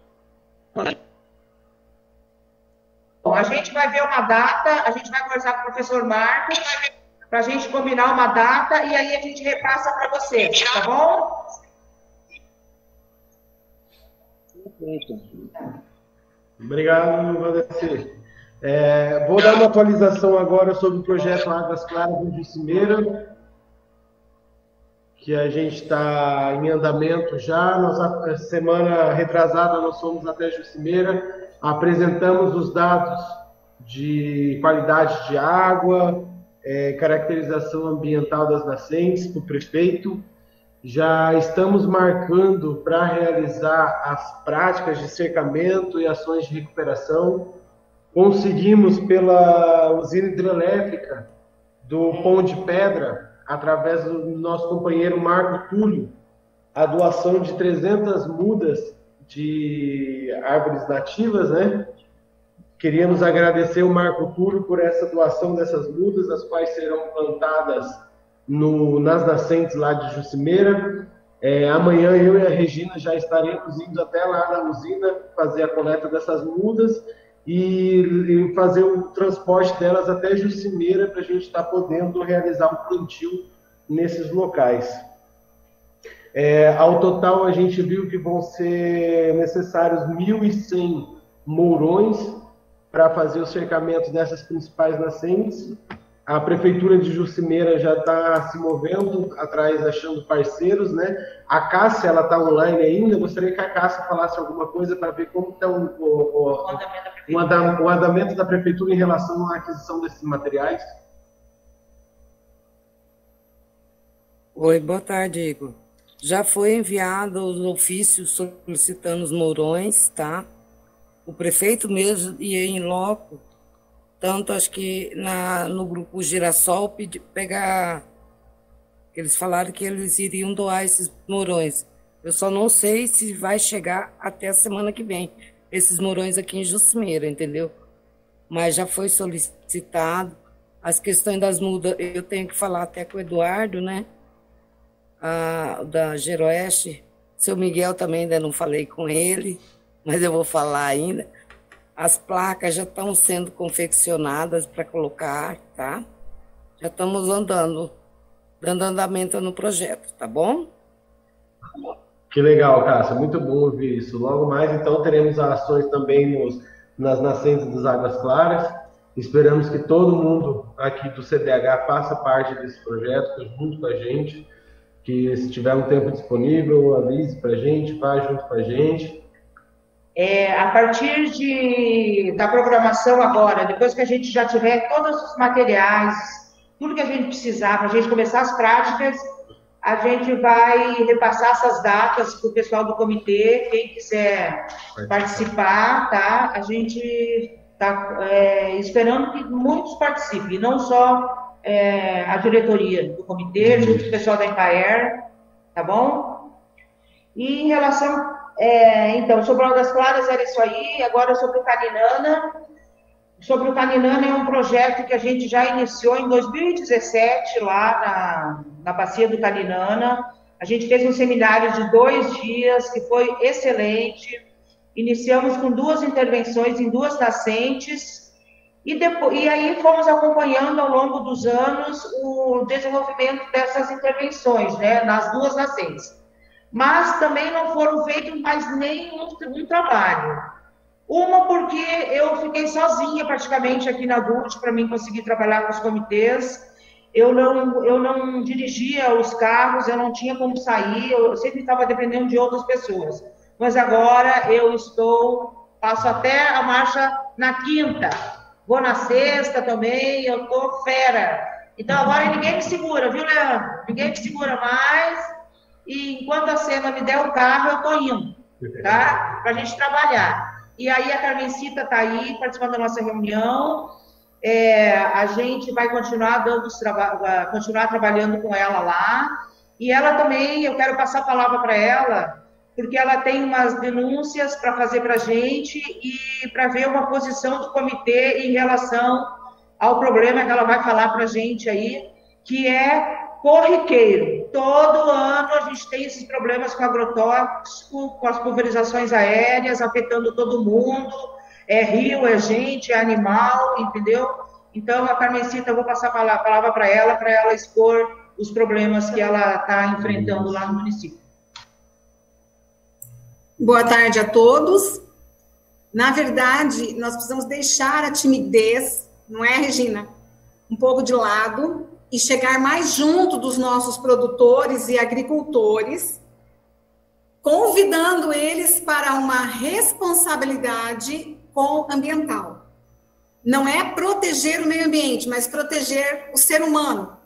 Bom, a gente vai ver uma data, a gente vai conversar com o professor Marcos para a gente combinar uma data e aí a gente repassa para vocês, tá bom? Obrigado, Valdeci. Vou dar uma atualização agora sobre o projeto Águas Claras do Jucimeira, que a gente está em andamento já. Nossa semana retrasada nós fomos até Jucimeira, apresentamos os dados de qualidade de água, caracterização ambiental das nascentes para o prefeito. Já estamos marcando para realizar as práticas de cercamento e ações de recuperação. Conseguimos, pela usina hidrelétrica do Pão de Pedra, através do nosso companheiro Marco Túlio, a doação de 300 mudas de árvores nativas, né? Queríamos agradecer o Marco Túlio por essa doação dessas mudas, as quais serão plantadas nas nascentes lá de Jucimeira. Amanhã eu e a Regina já estaremos indo até lá na usina fazer a coleta dessas mudas e fazer o transporte delas até Jucimeira para a gente estar podendo realizar um plantio nesses locais. Ao total, a gente viu que vão ser necessários 1.100 mourões para fazer o cercamento dessas principais nascentes. A Prefeitura de Jucimeira já está se movendo atrás, achando parceiros, né? A Cássia, ela está online ainda. Gostaria que a Cássia falasse alguma coisa para ver como está o andamento da Prefeitura em relação à aquisição desses materiais. Oi, boa tarde, Igor. Já foi enviado os ofícios solicitando os mourões, tá? O prefeito mesmo ia em loco, tanto acho que no grupo Girassol pegar. Eles falaram que eles iriam doar esses mourões. Eu só não sei se vai chegar até a semana que vem, esses mourões aqui em Jucimeira, entendeu? Mas já foi solicitado. As questões das mudas, eu tenho que falar até com o Eduardo, né? Da Geroeste. Seu Miguel também ainda não falei com ele, mas eu vou falar ainda. As placas já estão sendo confeccionadas para colocar, tá? Já estamos dando andamento no projeto, tá bom? Que legal, Cássia, muito bom ouvir isso. Logo mais, então, teremos ações também nas nascentes das Águas Claras. Esperamos que todo mundo aqui do CDH faça parte desse projeto, junto com a gente, que se tiver um tempo disponível, avise para a gente, vá junto com a gente. A partir da programação agora, depois que a gente já tiver todos os materiais, tudo que a gente precisar para a gente começar as práticas, a gente vai repassar essas datas para o pessoal do comitê, quem quiser participar, tá? A gente está esperando que muitos participem, não só a diretoria do comitê, junto com o pessoal da Empaer, tá bom? E em relação... então, sobre Águas Claras era isso aí. Agora sobre o Caninana. Sobre o Caninana é um projeto que a gente já iniciou em 2017 lá na bacia do Caninana. A gente fez um seminário de 2 dias que foi excelente. Iniciamos com 2 intervenções em 2 nascentes e aí fomos acompanhando ao longo dos anos o desenvolvimento dessas intervenções, né, nas 2 nascentes. Mas também não foram feitos mais nenhum trabalho. Uma porque eu fiquei sozinha praticamente aqui na DUT para mim conseguir trabalhar com os comitês. Eu não dirigia os carros, eu não tinha como sair, eu sempre estava dependendo de outras pessoas. Mas agora eu passo até a marcha na quinta, vou na sexta também, eu tô fera. Então agora ninguém me segura, viu, Leandro? Ninguém me segura mais. E enquanto a Sena me der o carro, eu tô indo, tá? Para a gente trabalhar. E aí a Carmencita está aí, participando da nossa reunião. A gente vai continuar continuar trabalhando com ela lá. E ela também, eu quero passar a palavra para ela, porque ela tem umas denúncias para fazer para a gente e para ver uma posição do comitê em relação ao problema que ela vai falar para a gente aí, que é corriqueiro. Todo ano a gente tem esses problemas com agrotóxico, com as pulverizações aéreas, afetando todo mundo. Rio, gente, animal, entendeu? Então, a Carmencita, eu vou passar a palavra para ela expor os problemas que ela está enfrentando lá no município. Boa tarde a todos. Na verdade, nós precisamos deixar a timidez, não é, Regina? Um pouco de lado e chegar mais junto dos nossos produtores e agricultores, convidando eles para uma responsabilidade ambiental. Não é proteger o meio ambiente, mas proteger o ser humano.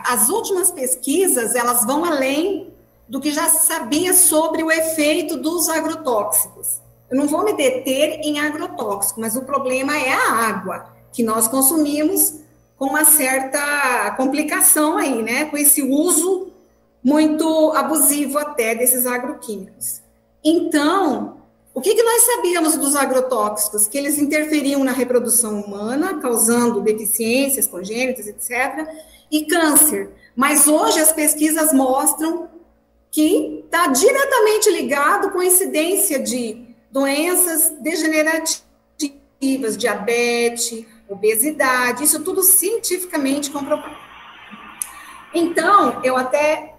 As últimas pesquisas, elas vão além do que já se sabia sobre o efeito dos agrotóxicos. Eu não vou me deter em agrotóxico, mas o problema é a água que nós consumimos com uma certa complicação aí, né? Com esse uso muito abusivo até desses agroquímicos. Então, o que nós sabíamos dos agrotóxicos? Que eles interferiam na reprodução humana, causando deficiências congênitas, etc., e câncer. Mas hoje as pesquisas mostram que está diretamente ligado com a incidência de doenças degenerativas, diabetes, obesidade, isso tudo cientificamente comprovado. Então, eu até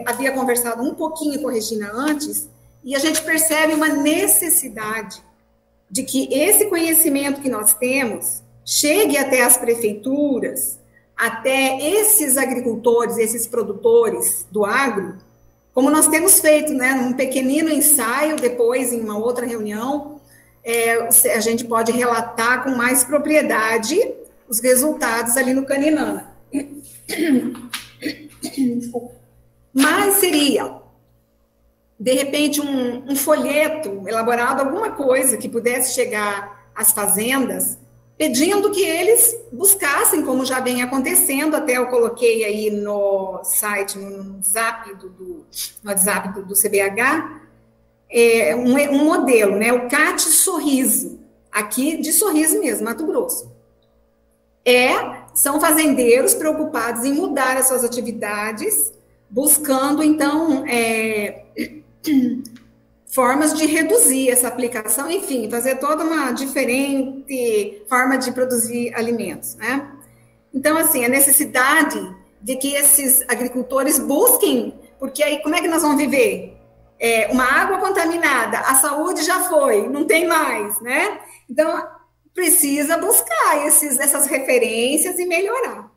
havia conversado um pouquinho com a Regina antes, e a gente percebe uma necessidade de que esse conhecimento que nós temos chegue até as prefeituras, até esses agricultores, esses produtores do agro, como nós temos feito, né, num pequenino ensaio, depois em uma outra reunião, a gente pode relatar com mais propriedade os resultados ali no Caninana. Mas seria, de repente, um folheto elaborado, alguma coisa que pudesse chegar às fazendas, pedindo que eles buscassem, como já vem acontecendo, até eu coloquei aí no site, no WhatsApp do CBH, um modelo, né, o CAT Sorriso, aqui de Sorriso mesmo, Mato Grosso. São fazendeiros preocupados em mudar as suas atividades, buscando, então, formas de reduzir essa aplicação, enfim, fazer toda uma diferente forma de produzir alimentos, né? Então, assim, a necessidade de que esses agricultores busquem, porque aí como é que nós vamos viver? Uma água contaminada, a saúde já foi, não tem mais, né? Então, precisa buscar essas referências e melhorar.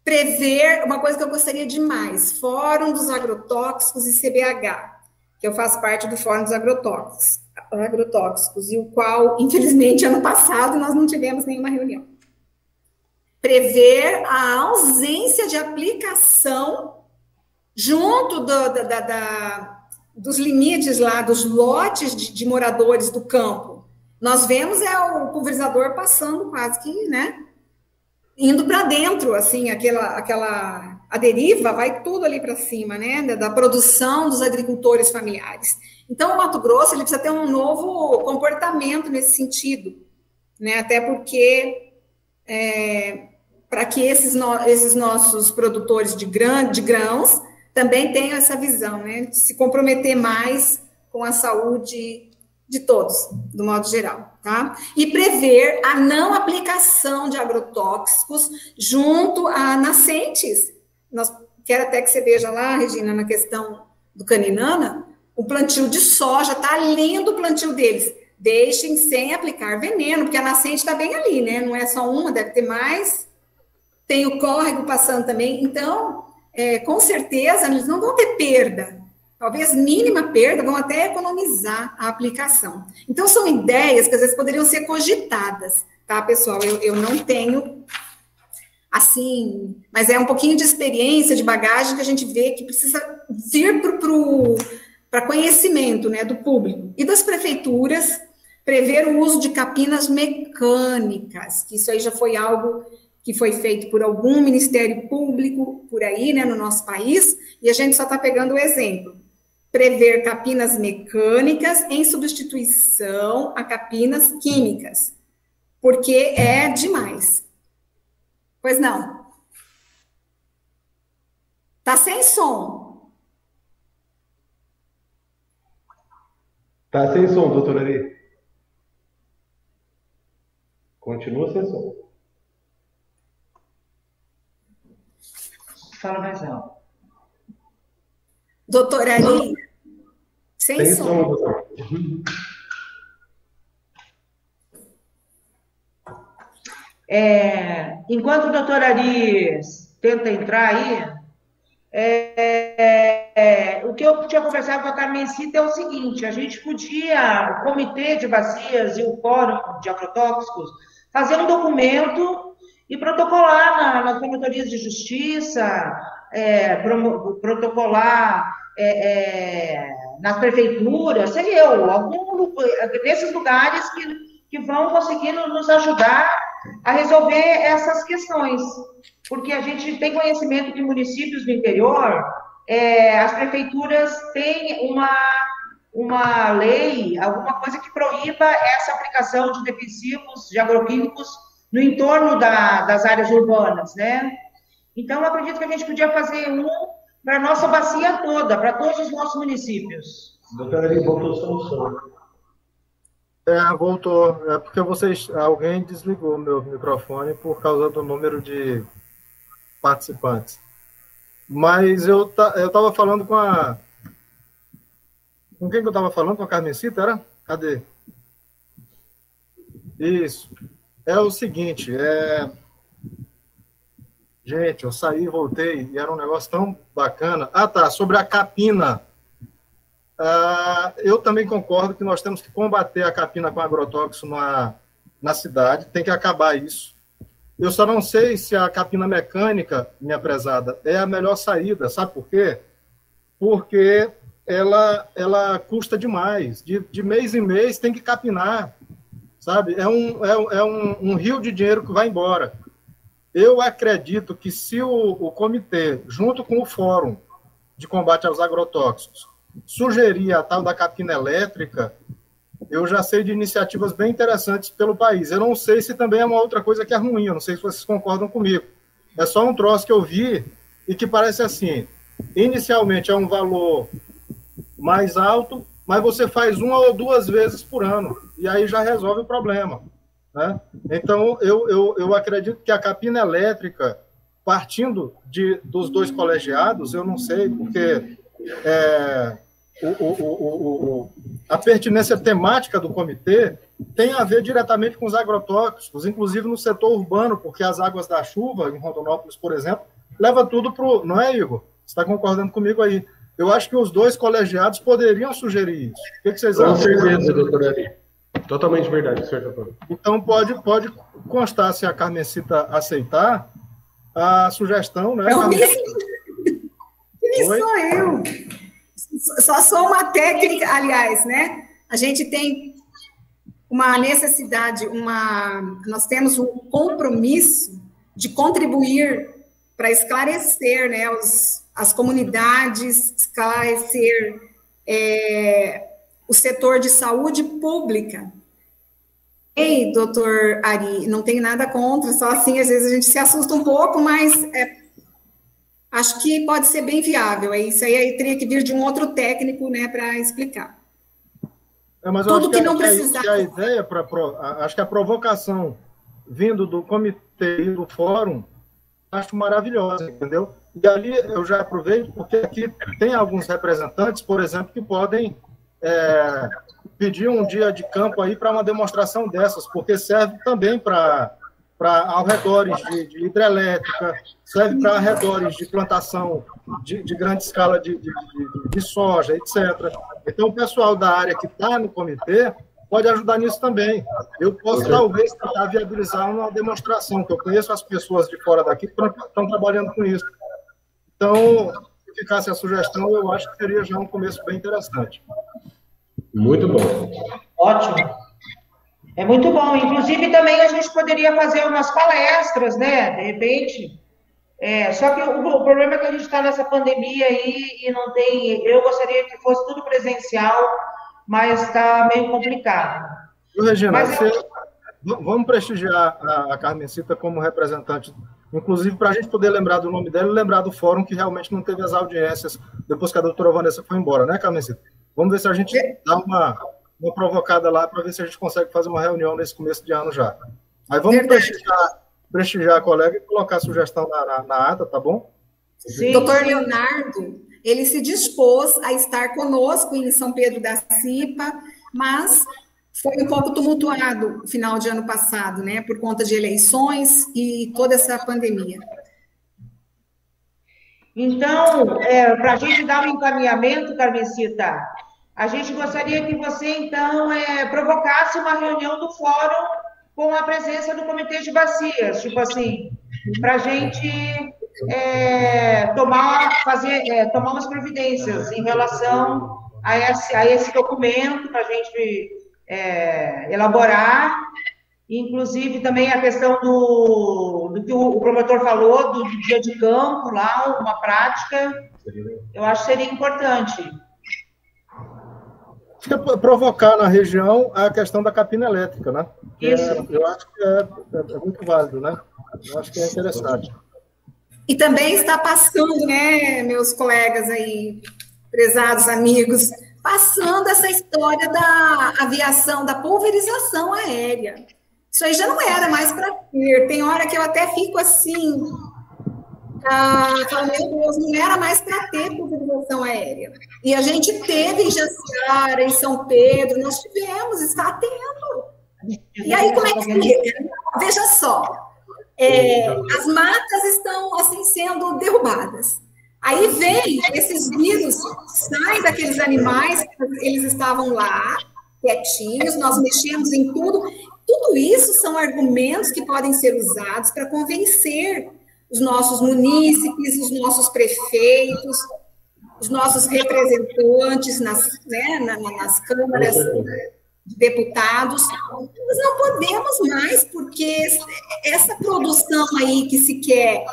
Prever, uma coisa que eu gostaria demais, Fórum dos Agrotóxicos e CBH, que eu faço parte do Fórum dos Agrotóxicos, e o qual, infelizmente, ano passado, nós não tivemos nenhuma reunião. Prever a ausência de aplicação junto dos limites lá, dos lotes de moradores do campo. Nós vemos o pulverizador passando quase que, né, indo para dentro, assim, a deriva vai tudo ali para cima, né, da produção dos agricultores familiares. Então, o Mato Grosso, ele precisa ter um novo comportamento nesse sentido, né, até porque, para que esses nossos produtores de grãos também tenham essa visão, né, de se comprometer mais com a saúde de todos, do modo geral, tá? E prever a não aplicação de agrotóxicos junto a nascentes. Quero até que você veja lá, Regina, na questão do Caninana, o plantio de soja, está lindo o plantio deles. Deixem sem aplicar veneno, porque a nascente está bem ali, né? Não é só uma, deve ter mais. Tem o córrego passando também. Então, com certeza, eles não vão ter perda. Talvez mínima perda, vão até economizar a aplicação. Então, são ideias que às vezes poderiam ser cogitadas, tá, pessoal? Eu não tenho, assim, mas é um pouquinho de experiência, de bagagem que a gente vê que precisa vir para conhecimento, né, do público. E das prefeituras, prever o uso de capinas mecânicas, que isso aí já foi algo que foi feito por algum ministério público por aí, né, no nosso país, e a gente só está pegando o exemplo. Prever capinas mecânicas em substituição a capinas químicas, porque é demais. Pois não? Tá sem som. Tá sem som, doutora Ari. Continua sem som. Fala mais alto. Doutora Ari, sem som. Doutor. Enquanto o doutor Ari tenta entrar aí, o que eu tinha conversado com a Carmencita é o seguinte: a gente podia, o Comitê de Bacias e o Fórum de Agrotóxicos, fazer um documento e protocolar nas promotorias de justiça, protocolar nas prefeituras, sei eu, nesses lugares que vão conseguir nos ajudar a resolver essas questões. Porque a gente tem conhecimento de municípios do interior, as prefeituras têm uma lei, alguma coisa que proíba essa aplicação de defensivos, de agroquímicos, no entorno das áreas urbanas, né? Então, eu acredito que a gente podia fazer um para a nossa bacia toda, para todos os nossos municípios. Doutora Ari, voltou a solução. Voltou. É porque alguém desligou meu microfone por causa do número de participantes. Mas eu estava falando com a... Com quem que eu estava falando? Com a Carmencita, era? Cadê? Isso. É o seguinte, Gente, eu saí e voltei, e era um negócio tão bacana. Tá, sobre a capina. Eu também concordo que nós temos que combater a capina com agrotóxico na cidade, tem que acabar isso. Eu só não sei se a capina mecânica, minha prezada, é a melhor saída, sabe por quê? Porque ela custa demais, de mês em mês tem que capinar, sabe? É um rio de dinheiro que vai embora. Eu acredito que se o comitê, junto com o Fórum de Combate aos Agrotóxicos, sugerir a tal da capina elétrica, eu já sei de iniciativas bem interessantes pelo país. Eu não sei se também é uma outra coisa que é ruim, eu não sei se vocês concordam comigo. É só um troço que eu vi e que parece assim, inicialmente é um valor mais alto, mas você faz 1 ou 2 vezes por ano, e aí já resolve o problema. Né? Então, eu acredito que a capina elétrica, partindo dos 2 colegiados, eu não sei, porque a pertinência temática do comitê tem a ver diretamente com os agrotóxicos, inclusive no setor urbano, porque as águas da chuva, em Rondonópolis, por exemplo, leva tudo para o... Não é, Igor? Você está concordando comigo aí? Eu acho que os 2 colegiados poderiam sugerir isso. O que vocês acham? Com certeza, doutora Ari. Totalmente verdade, senhor doutor. Então, pode constar, se a Carmencita aceitar, a sugestão, né? Quem sou eu? Só sou uma técnica, aliás, né? A gente tem uma necessidade, nós temos um compromisso de contribuir para esclarecer, né, as comunidades, esclarecer o setor de saúde pública. Ei, doutor Ari, não tem nada contra, só assim, às vezes a gente se assusta um pouco, mas acho que pode ser bem viável. Isso aí teria que vir de um outro técnico, né, para explicar. Mas eu acho que não precisar. A ideia, acho que a provocação vindo do comitê e do fórum, acho maravilhosa, entendeu? E ali eu já aproveito, porque aqui tem alguns representantes, por exemplo, que podem pedir um dia de campo aí para uma demonstração dessas, porque serve também para arredores de hidrelétrica, serve para arredores de plantação de grande escala de soja, etc. Então, o pessoal da área que está no comitê pode ajudar nisso também. Eu posso, talvez, tentar viabilizar uma demonstração, que eu conheço as pessoas de fora daqui que estão trabalhando com isso. Então, se ficasse a sugestão, eu acho que seria já um começo bem interessante. Muito bom. Ótimo. É muito bom. Inclusive, também a gente poderia fazer umas palestras, né? De repente. Só que o problema é que a gente está nessa pandemia aí e não tem... Eu gostaria que fosse tudo presencial, mas está meio complicado. Regina, vamos prestigiar a Carmencita como representante, inclusive para a gente poder lembrar do nome dela e lembrar do fórum que realmente não teve as audiências depois que a doutora Vanessa foi embora, né, Carmencita? Vamos ver se a gente dá uma provocada lá para ver se a gente consegue fazer uma reunião nesse começo de ano já. Aí vamos prestigiar a colega e colocar a sugestão na ata, tá bom? Sim. Doutor Leonardo, ele se dispôs a estar conosco em São Pedro da Cipa, mas foi um pouco tumultuado o final de ano passado, né, por conta de eleições e toda essa pandemia. Então, para a gente dar um encaminhamento, Carmencita, a gente gostaria que você, então, provocasse uma reunião do fórum com a presença do Comitê de Bacias, tipo assim, para a gente tomar umas providências em relação a esse documento, para a gente elaborar, inclusive também a questão do que o promotor falou, do dia de campo lá, uma prática, eu acho que seria importante. Provocar na região a questão da capina elétrica, né? Isso. Eu acho que é muito válido, né? Eu acho que é interessante. E também está passando, né, meus colegas aí, prezados amigos, passando essa história da aviação, da pulverização aérea. Isso aí já não era mais para ter. Tem hora que eu até fico assim, falo, meu Deus, não era mais para ter pulverização aérea. E a gente teve em Jaciara, em São Pedro, nós tivemos, está tendo. E aí, como é que fica? Veja só, as matas estão assim sendo derrubadas. Aí vem esses vírus, saem daqueles animais, eles estavam lá, quietinhos, nós mexemos em tudo. Tudo isso são argumentos que podem ser usados para convencer os nossos munícipes, os nossos prefeitos, os nossos representantes nas câmaras de deputados. Nós não podemos mais, porque essa produção aí que se quer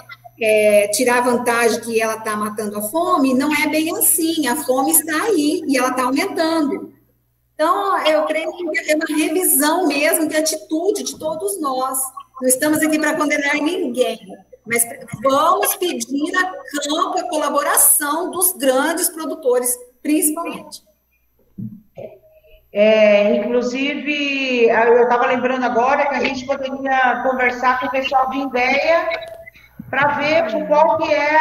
tirar vantagem que ela está matando a fome, não é bem assim. A fome está aí e ela está aumentando. Então, eu creio que é uma revisão mesmo de atitude de todos nós. Não estamos aqui para condenar ninguém, mas vamos pedir a campo a colaboração dos grandes produtores, principalmente. Inclusive, eu estava lembrando agora que a gente poderia conversar com o pessoal de Indéia para ver qual que é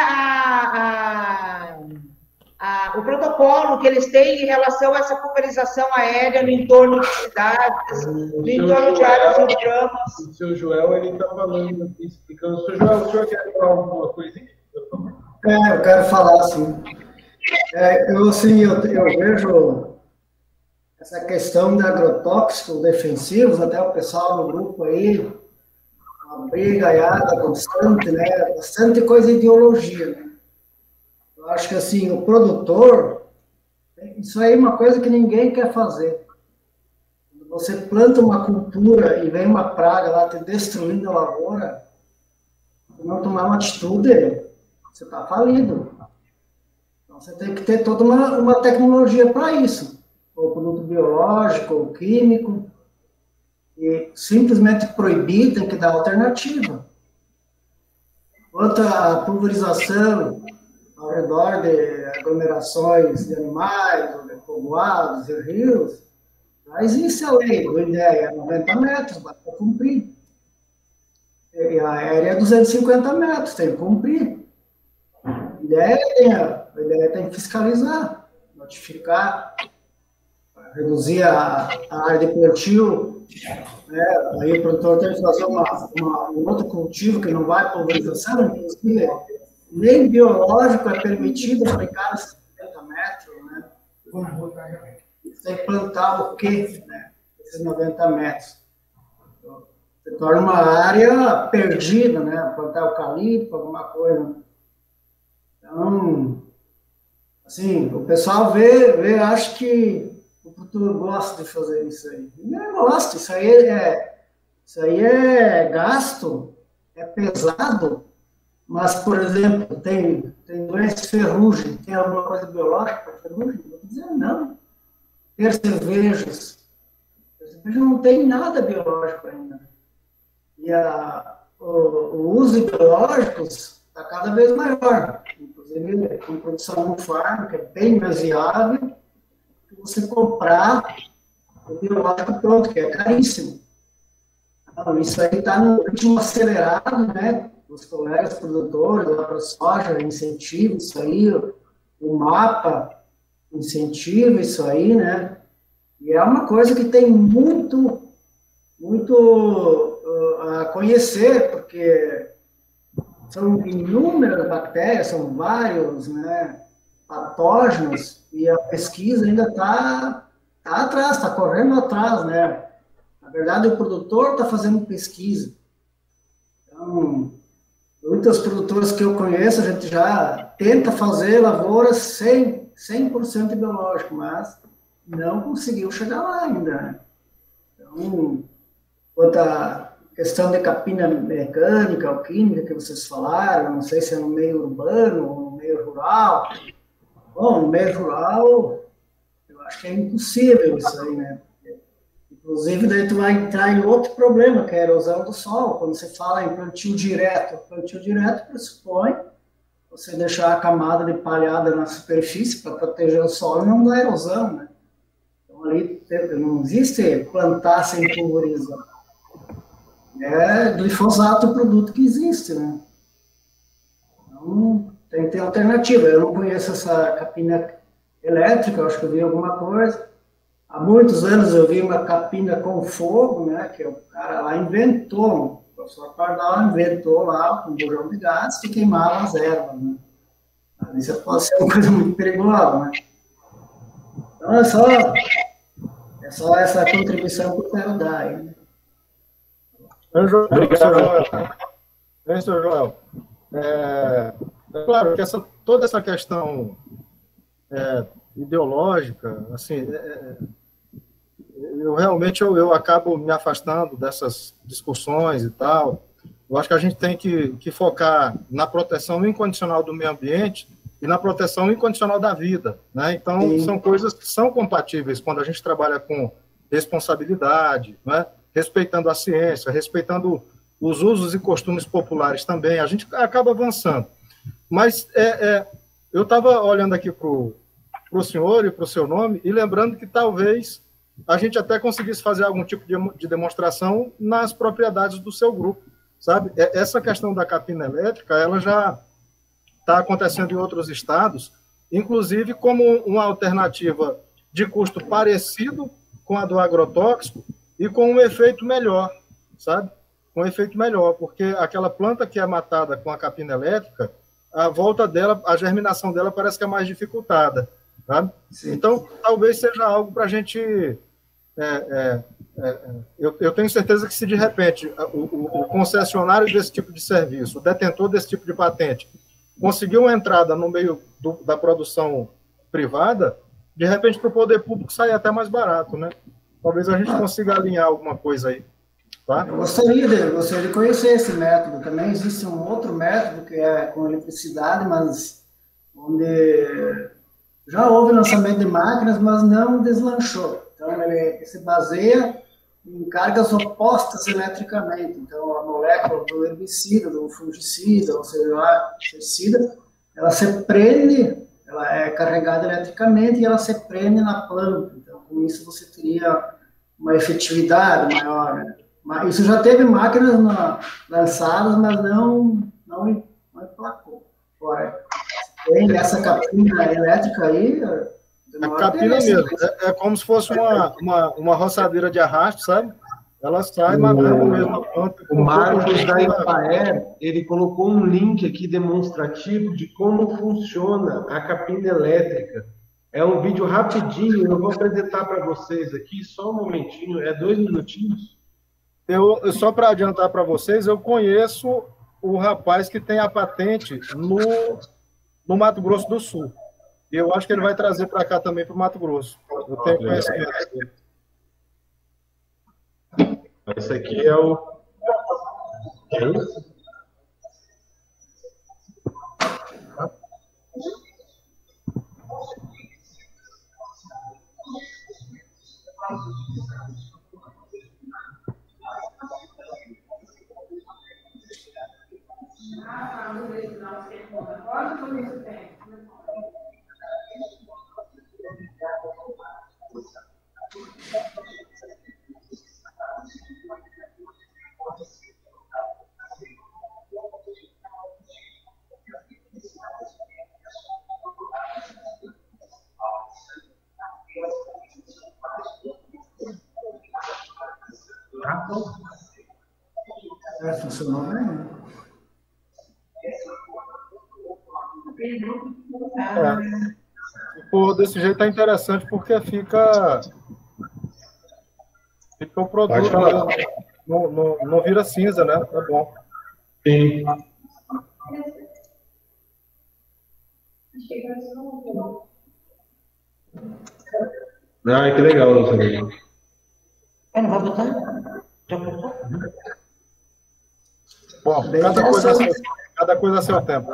o protocolo que eles têm em relação a essa pulverização aérea no entorno de cidades, no entorno de áreas urbanas. O seu Joel, ele está falando aqui, explicando. O seu Joel, o senhor quer falar alguma coisinha? Eu quero falar, sim. Eu vejo essa questão de agrotóxicos defensivos, até o pessoal no grupo aí, uma brigaiada constante, né? Bastante coisa de ideologia, né? Eu acho que, assim, o produtor, isso aí é uma coisa que ninguém quer fazer. Quando você planta uma cultura e vem uma praga lá te destruindo a lavoura, se não tomar uma atitude, você está falido. Então, você tem que ter toda uma tecnologia para isso. Ou produto biológico, ou químico. E simplesmente proibir, tem que dar alternativa. Quanto à pulverização ao redor de aglomerações de animais, ou de povoados e rios, já existe a lei, a ideia é 90 metros, vai para cumprir. E a aérea é 250 metros, tem que cumprir. A ideia tem que fiscalizar, notificar, reduzir a área de plantio, né? Aí o produtor tem que fazer um outro cultivo que não vai pulverização, inclusive nem biológico é permitido aplicar a 50 metros, né? Você tem que plantar o quê, né? Esses 90 metros. Você torna uma área perdida, né? Plantar eucalipto, alguma coisa. Então, assim, o pessoal acha que o futuro gosta de fazer isso aí. Ninguém gosta, isso aí é gasto, é pesado, mas, por exemplo, tem doença de ferrugem, tem alguma coisa biológica para ferrugem? Vou dizer não. Ter cervejas não tem nada biológico ainda. E o uso de biológicos está cada vez maior. Inclusive, com produção no farm, que é bem mais viável, que você comprar o biológico pronto, que é caríssimo. Então, isso aí está no ritmo acelerado, né? Os colegas produtores, a ProSoja incentiva isso aí, o MAPA incentiva isso aí, né? E é uma coisa que tem muito a conhecer, porque são inúmeras bactérias, são vários, né, patógenos, e a pesquisa ainda está atrás, está correndo atrás, né? Na verdade, o produtor está fazendo pesquisa. Então, muitos produtores que eu conheço, a gente já tenta fazer lavouras 100% biológico, mas não conseguiu chegar lá ainda, né? Então, quanto à questão de capina mecânica ou química que vocês falaram, não sei se é no meio urbano ou no meio rural. Bom, no meio rural, eu acho que é impossível isso aí, né? Inclusive, daí tu vai entrar em outro problema, que é a erosão do solo. Quando você fala em plantio direto pressupõe você deixar a camada de palhada na superfície para proteger o solo e não dar erosão, né? Então, ali não existe plantar sem pulverizar. É glifosato o produto que existe, né? Então, tem que ter alternativa. Eu não conheço essa capina elétrica, acho que eu vi alguma coisa. Há muitos anos eu vi uma capina com fogo, né, que o cara lá inventou, o professor Pardal inventou lá um bujão de gás que queimava as ervas, né? Isso pode ser uma coisa muito perigosa, né? Então é só essa contribuição que eu quero dar aí, né? Obrigado, professor Joel. É claro que toda essa questão ideológica, assim, eu realmente acabo me afastando dessas discussões e tal. Eu acho que a gente tem que focar na proteção incondicional do meio ambiente e na proteção incondicional da vida, né? Então, são coisas que são compatíveis quando a gente trabalha com responsabilidade, né? Respeitando a ciência, respeitando os usos e costumes populares também, a gente acaba avançando. Mas eu estava olhando aqui para o senhor e para o seu nome e lembrando que talvez a gente até conseguisse fazer algum tipo de demonstração nas propriedades do seu grupo, sabe? Essa questão da capina elétrica, ela já está acontecendo em outros estados, inclusive como uma alternativa de custo parecido com a do agrotóxico e com um efeito melhor, sabe? Com um efeito melhor, porque aquela planta que é matada com a capina elétrica, a volta dela, a germinação dela parece que é mais dificultada, sabe? Então, talvez seja algo para a gente... eu tenho certeza que se de repente o concessionário desse tipo de serviço, o detentor desse tipo de patente, conseguiu uma entrada no meio da produção privada, de repente para o poder público sai até mais barato, né? Talvez a gente consiga alinhar alguma coisa aí. Tá? Eu gostaria de conhecer esse método. Também existe um outro método que é com eletricidade, mas onde já houve lançamento de máquinas, mas não deslanchou. Então, ele se baseia em cargas opostas eletricamente. Então, a molécula do herbicida, do fungicida, ou seja lá, inseticida, ela se prende, ela é carregada eletricamente e ela se prende na planta. Então, com isso você teria uma efetividade maior, né? Mas isso já teve máquinas lançadas, mas não emplacou. Agora, tem essa capina elétrica aí... A capina mesmo, é como se fosse uma roçadeira de arrasto, sabe? Ela sai matando mesmo a planta. O Marcos da Ipaer, ele colocou um link aqui demonstrativo de como funciona a capina elétrica. É um vídeo rapidinho, eu vou apresentar para vocês aqui, só um momentinho, 2 minutinhos. Só para adiantar para vocês, eu conheço o rapaz que tem a patente no Mato Grosso do Sul. E eu acho que ele vai trazer para cá também, para o Mato Grosso. Eu tenho conhecimento dele. Esse aqui é o... Funcionou bem. Desse jeito é interessante porque fica o produto, não vira cinza, né? É bom. Sim. Ah, que legal, Luciano. Não vai botar? Já botou? Bom, cada coisa a seu tempo.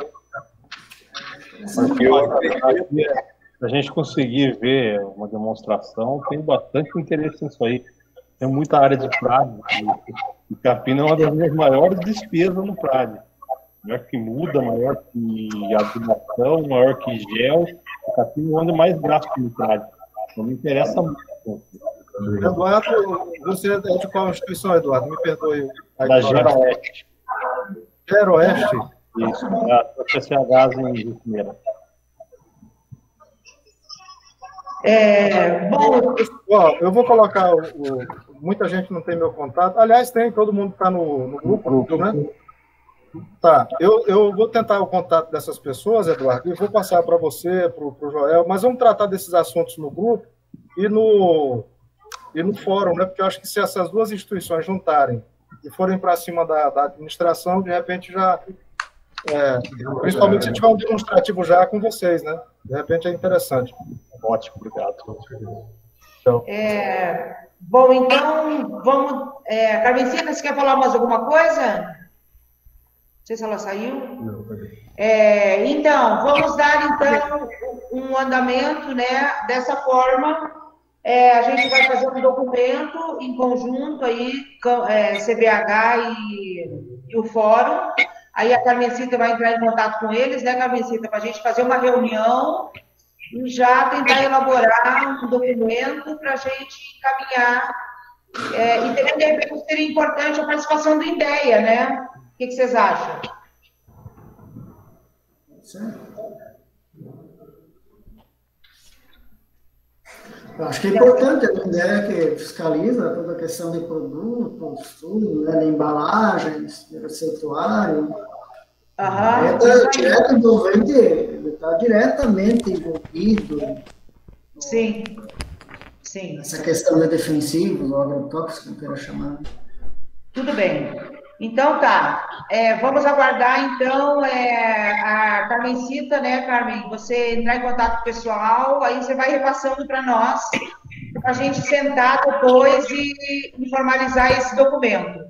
Se a gente conseguir ver uma demonstração, tem bastante interesse nisso aí. tem muita área de prado. E capina é uma das minhas maiores despesas no prado. Maior que muda, maior que adubação, maior que gel. O capina é onde mais gasto no prado. Então me interessa muito. Eduardo, você é de qual instituição, Eduardo? Me perdoe. Da Geroeste. Geroeste? Isso, da CCH em Justimeira. Bom, eu vou colocar muita gente não tem meu contato. Aliás, tem, todo mundo está no grupo, né? Tá, eu vou tentar o contato dessas pessoas, Eduardo, e vou passar para você, para o Joel, mas vamos tratar desses assuntos no grupo e no fórum, né? Porque eu acho que se essas duas instituições juntarem e forem para cima da administração, de repente já... principalmente se tiver um demonstrativo já com vocês, né? De repente é interessante. Ótimo, obrigado. Então. Bom, então, vamos... Carmencita, você quer falar mais alguma coisa? Não sei se ela saiu. Então, vamos dar, então, um andamento, né? Dessa forma, a gente vai fazer um documento em conjunto aí, CBH e o fórum. Aí a Carmencita vai entrar em contato com eles, né, Carmencita, para a gente fazer uma reunião e já tentar elaborar um documento para a gente encaminhar. E também, de repente, seria importante a participação do INDEA, né? O que vocês acham? Eu acho que é importante a INDEA que fiscaliza toda a questão de produtos, tudo, né, de embalagens, de receituário. Ele está diretamente envolvido. Sim. Essa questão de defensivos, ou agrotóxicos, que eu quero chamar. Tudo bem. Então, tá. Vamos aguardar, então, a Carmencita, né, Carmen? Você entrar em contato com o pessoal, aí você vai repassando para nós, para a gente sentar depois e formalizar esse documento.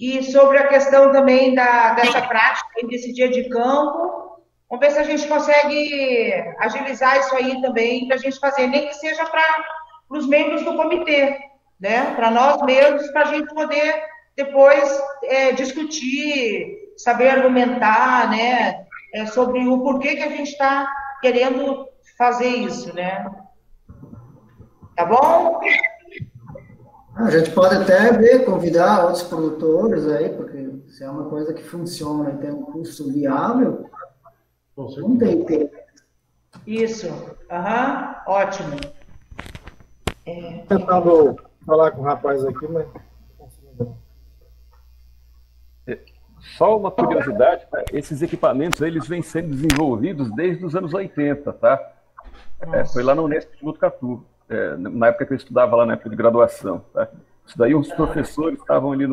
E sobre a questão também dessa prática, desse dia de campo, vamos ver se a gente consegue agilizar isso aí também, para a gente fazer, nem que seja para os membros do comitê, né? Para nós mesmos, para a gente poder depois discutir, saber argumentar, né? Sobre o porquê que a gente está querendo fazer isso, né? Tá bom? A gente pode até convidar outros produtores aí, porque se é uma coisa que funciona e tem um custo viável, não tem tempo. Isso. Ótimo. Tentando falar com o rapaz aqui, mas... Só uma curiosidade, tá? Esses equipamentos eles vêm sendo desenvolvidos desde os anos 80, tá? Foi lá na Unesp de Botucatu. Na época que eu estudava lá, na época de graduação. Tá? Isso daí, os professores estavam ali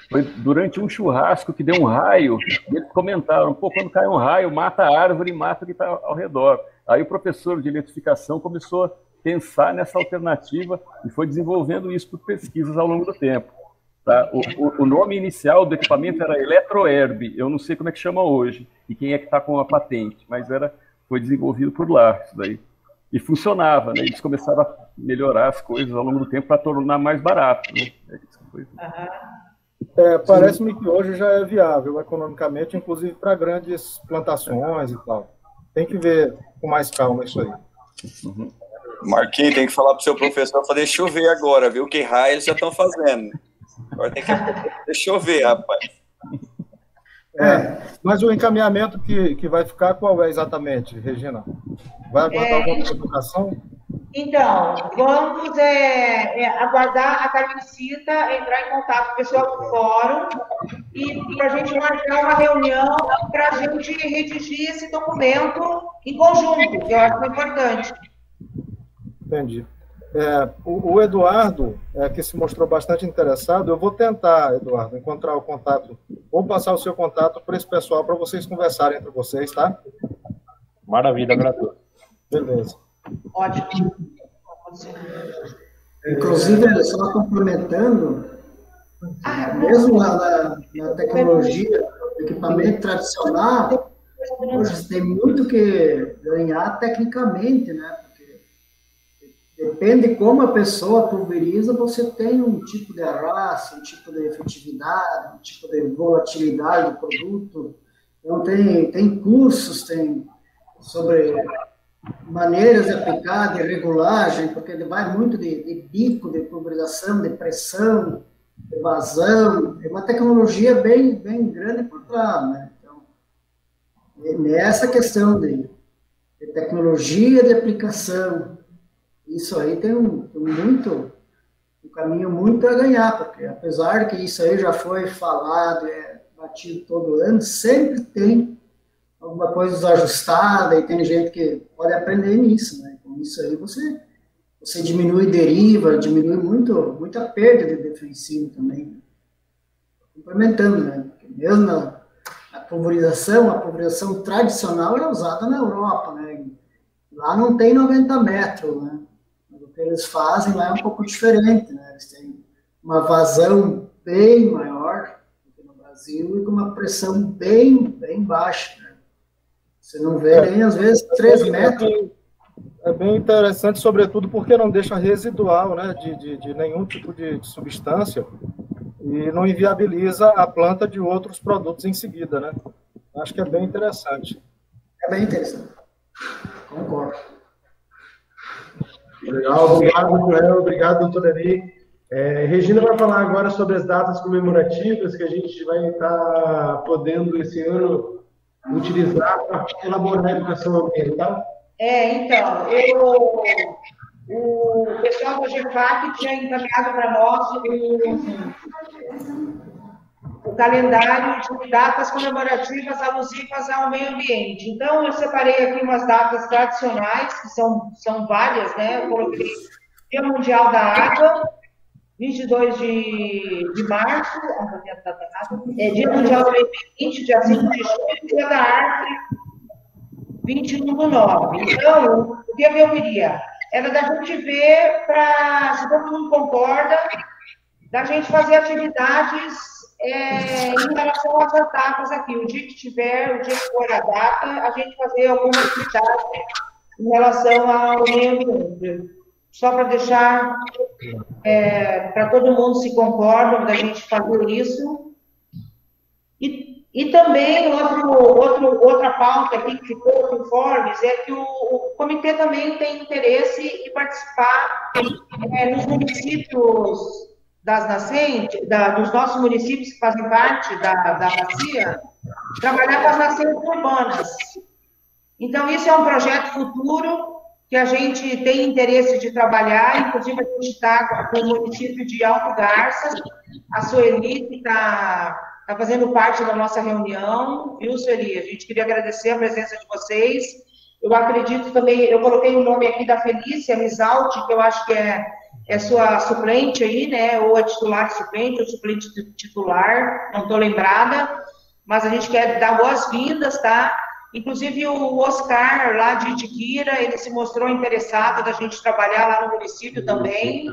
foi durante um churrasco que deu um raio, e eles comentaram, quando cai um raio, mata a árvore e mata o que está ao redor. Aí o professor de eletrificação começou a pensar nessa alternativa e foi desenvolvendo isso por pesquisas ao longo do tempo. Tá? O nome inicial do equipamento era EletroHerb, eu não sei como é que chama hoje, e quem é que está com a patente, mas foi desenvolvido por lá, isso daí. E funcionava, né? Eles começaram a melhorar as coisas ao longo do tempo para tornar mais barato. Né? Parece-me que hoje já é viável economicamente, inclusive para grandes plantações e tal. Tem que ver com mais calma isso aí. Marquinhos, tem que falar para o seu professor fazer chover agora, viu? Que raio eles já estão fazendo. Agora tem que fazer chover, rapaz. Mas o encaminhamento que vai ficar, qual é exatamente, Regina? Vai aguardar alguma publicação? Então, vamos aguardar a Carmencita entrar em contato com o pessoal do fórum e para a gente marcar uma reunião para a gente redigir esse documento em conjunto, que eu acho importante. Entendi. O Eduardo, que se mostrou bastante interessado, eu vou tentar, Eduardo, encontrar o contato. Vou passar o seu contato para esse pessoal, para vocês conversarem entre vocês, tá? Maravilha, gratuito. Beleza. Ótimo. Inclusive, só complementando, mesmo na tecnologia, equipamento tradicional, hoje tem muito que ganhar tecnicamente, né? Porque depende de como a pessoa pulveriza, você tem um tipo de arrasto, um tipo de efetividade, um tipo de volatilidade do produto. Então, tem cursos, tem sobre maneiras de aplicar, de regulagem, porque ele vai muito de bico, de pulverização, de pressão, de vazão. É uma tecnologia bem grande por trás, né? Então, nessa questão de tecnologia de aplicação, isso aí tem um caminho muito a ganhar, porque apesar que isso aí já foi falado, batido todo ano, sempre tem alguma coisa desajustada e tem gente que pode aprender nisso, né? Com isso aí você diminui deriva, diminui muita perda de defensivo também, né? Complementando, né? Porque mesmo a pulverização tradicional é usada na Europa, né? Lá não tem 90 metros, né? O que eles fazem lá é um pouco diferente, né? Eles têm uma vazão bem maior do que no Brasil e com uma pressão bem baixa, né? Você não vê nem, às vezes, 3 metros. É bem interessante, sobretudo porque não deixa residual, né, de nenhum tipo de substância e não inviabiliza a planta de outros produtos em seguida, né? Acho que é bem interessante. É bem interessante. Concordo. Legal, obrigado, Joel, obrigado, doutora Eri. Regina vai falar agora sobre as datas comemorativas que a gente vai estar podendo, esse ano, utilizar para elaborar a educação ambiental. Então, o pessoal da GEFAC tinha encaminhado para nós o calendário de datas comemorativas alusivas ao meio ambiente. Então, eu separei aqui umas datas tradicionais, que são várias, né? Eu coloquei Dia Mundial da Água, 22 de março, Dia Mundial do Meio Ambiente, dia 5 de junho, Dia da Árvore, 21/9. Então, o que eu queria? Era da gente ver, se todo mundo concorda, da gente fazer atividades em relação às datas aqui. O dia que for a data, a gente fazer alguma atividade em relação ao meio ambiente. Só para deixar, para todo mundo se concorda da gente fazer isso. E também, outra pauta aqui que ficou com informes é que o comitê também tem interesse em participar nos municípios das nascentes, dos nossos municípios que fazem parte da bacia, trabalhar com as nascentes urbanas. Então, isso é um projeto futuro que a gente tem interesse de trabalhar, inclusive a gente está com o município de Alto Garças, a Sueli que está fazendo parte da nossa reunião, viu, Sueli? A gente queria agradecer a presença de vocês. Eu acredito também, eu coloquei o nome aqui da Felícia Misalti, que eu acho que é sua suplente aí, né? Ou é titular suplente, ou suplente titular, não estou lembrada, mas a gente quer dar boas-vindas, tá? Inclusive o Oscar, lá de Itiquira, ele se mostrou interessado da gente trabalhar lá no município também.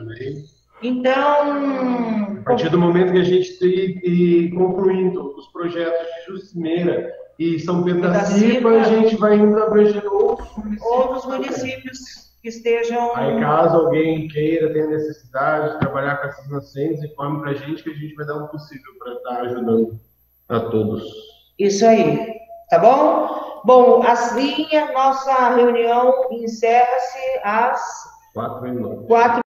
Então... A partir do momento que a gente esteja concluindo os projetos de Jusmeira e São Pedro da Silva, a gente vai indo abrangendo outros municípios que estejam... Aí, caso alguém queira, tenha necessidade de trabalhar com essas nascentes, informe para a gente que a gente vai dar o possível para estar ajudando a todos. Isso aí, tá bom? Bom, assim a nossa reunião encerra-se às 4h09.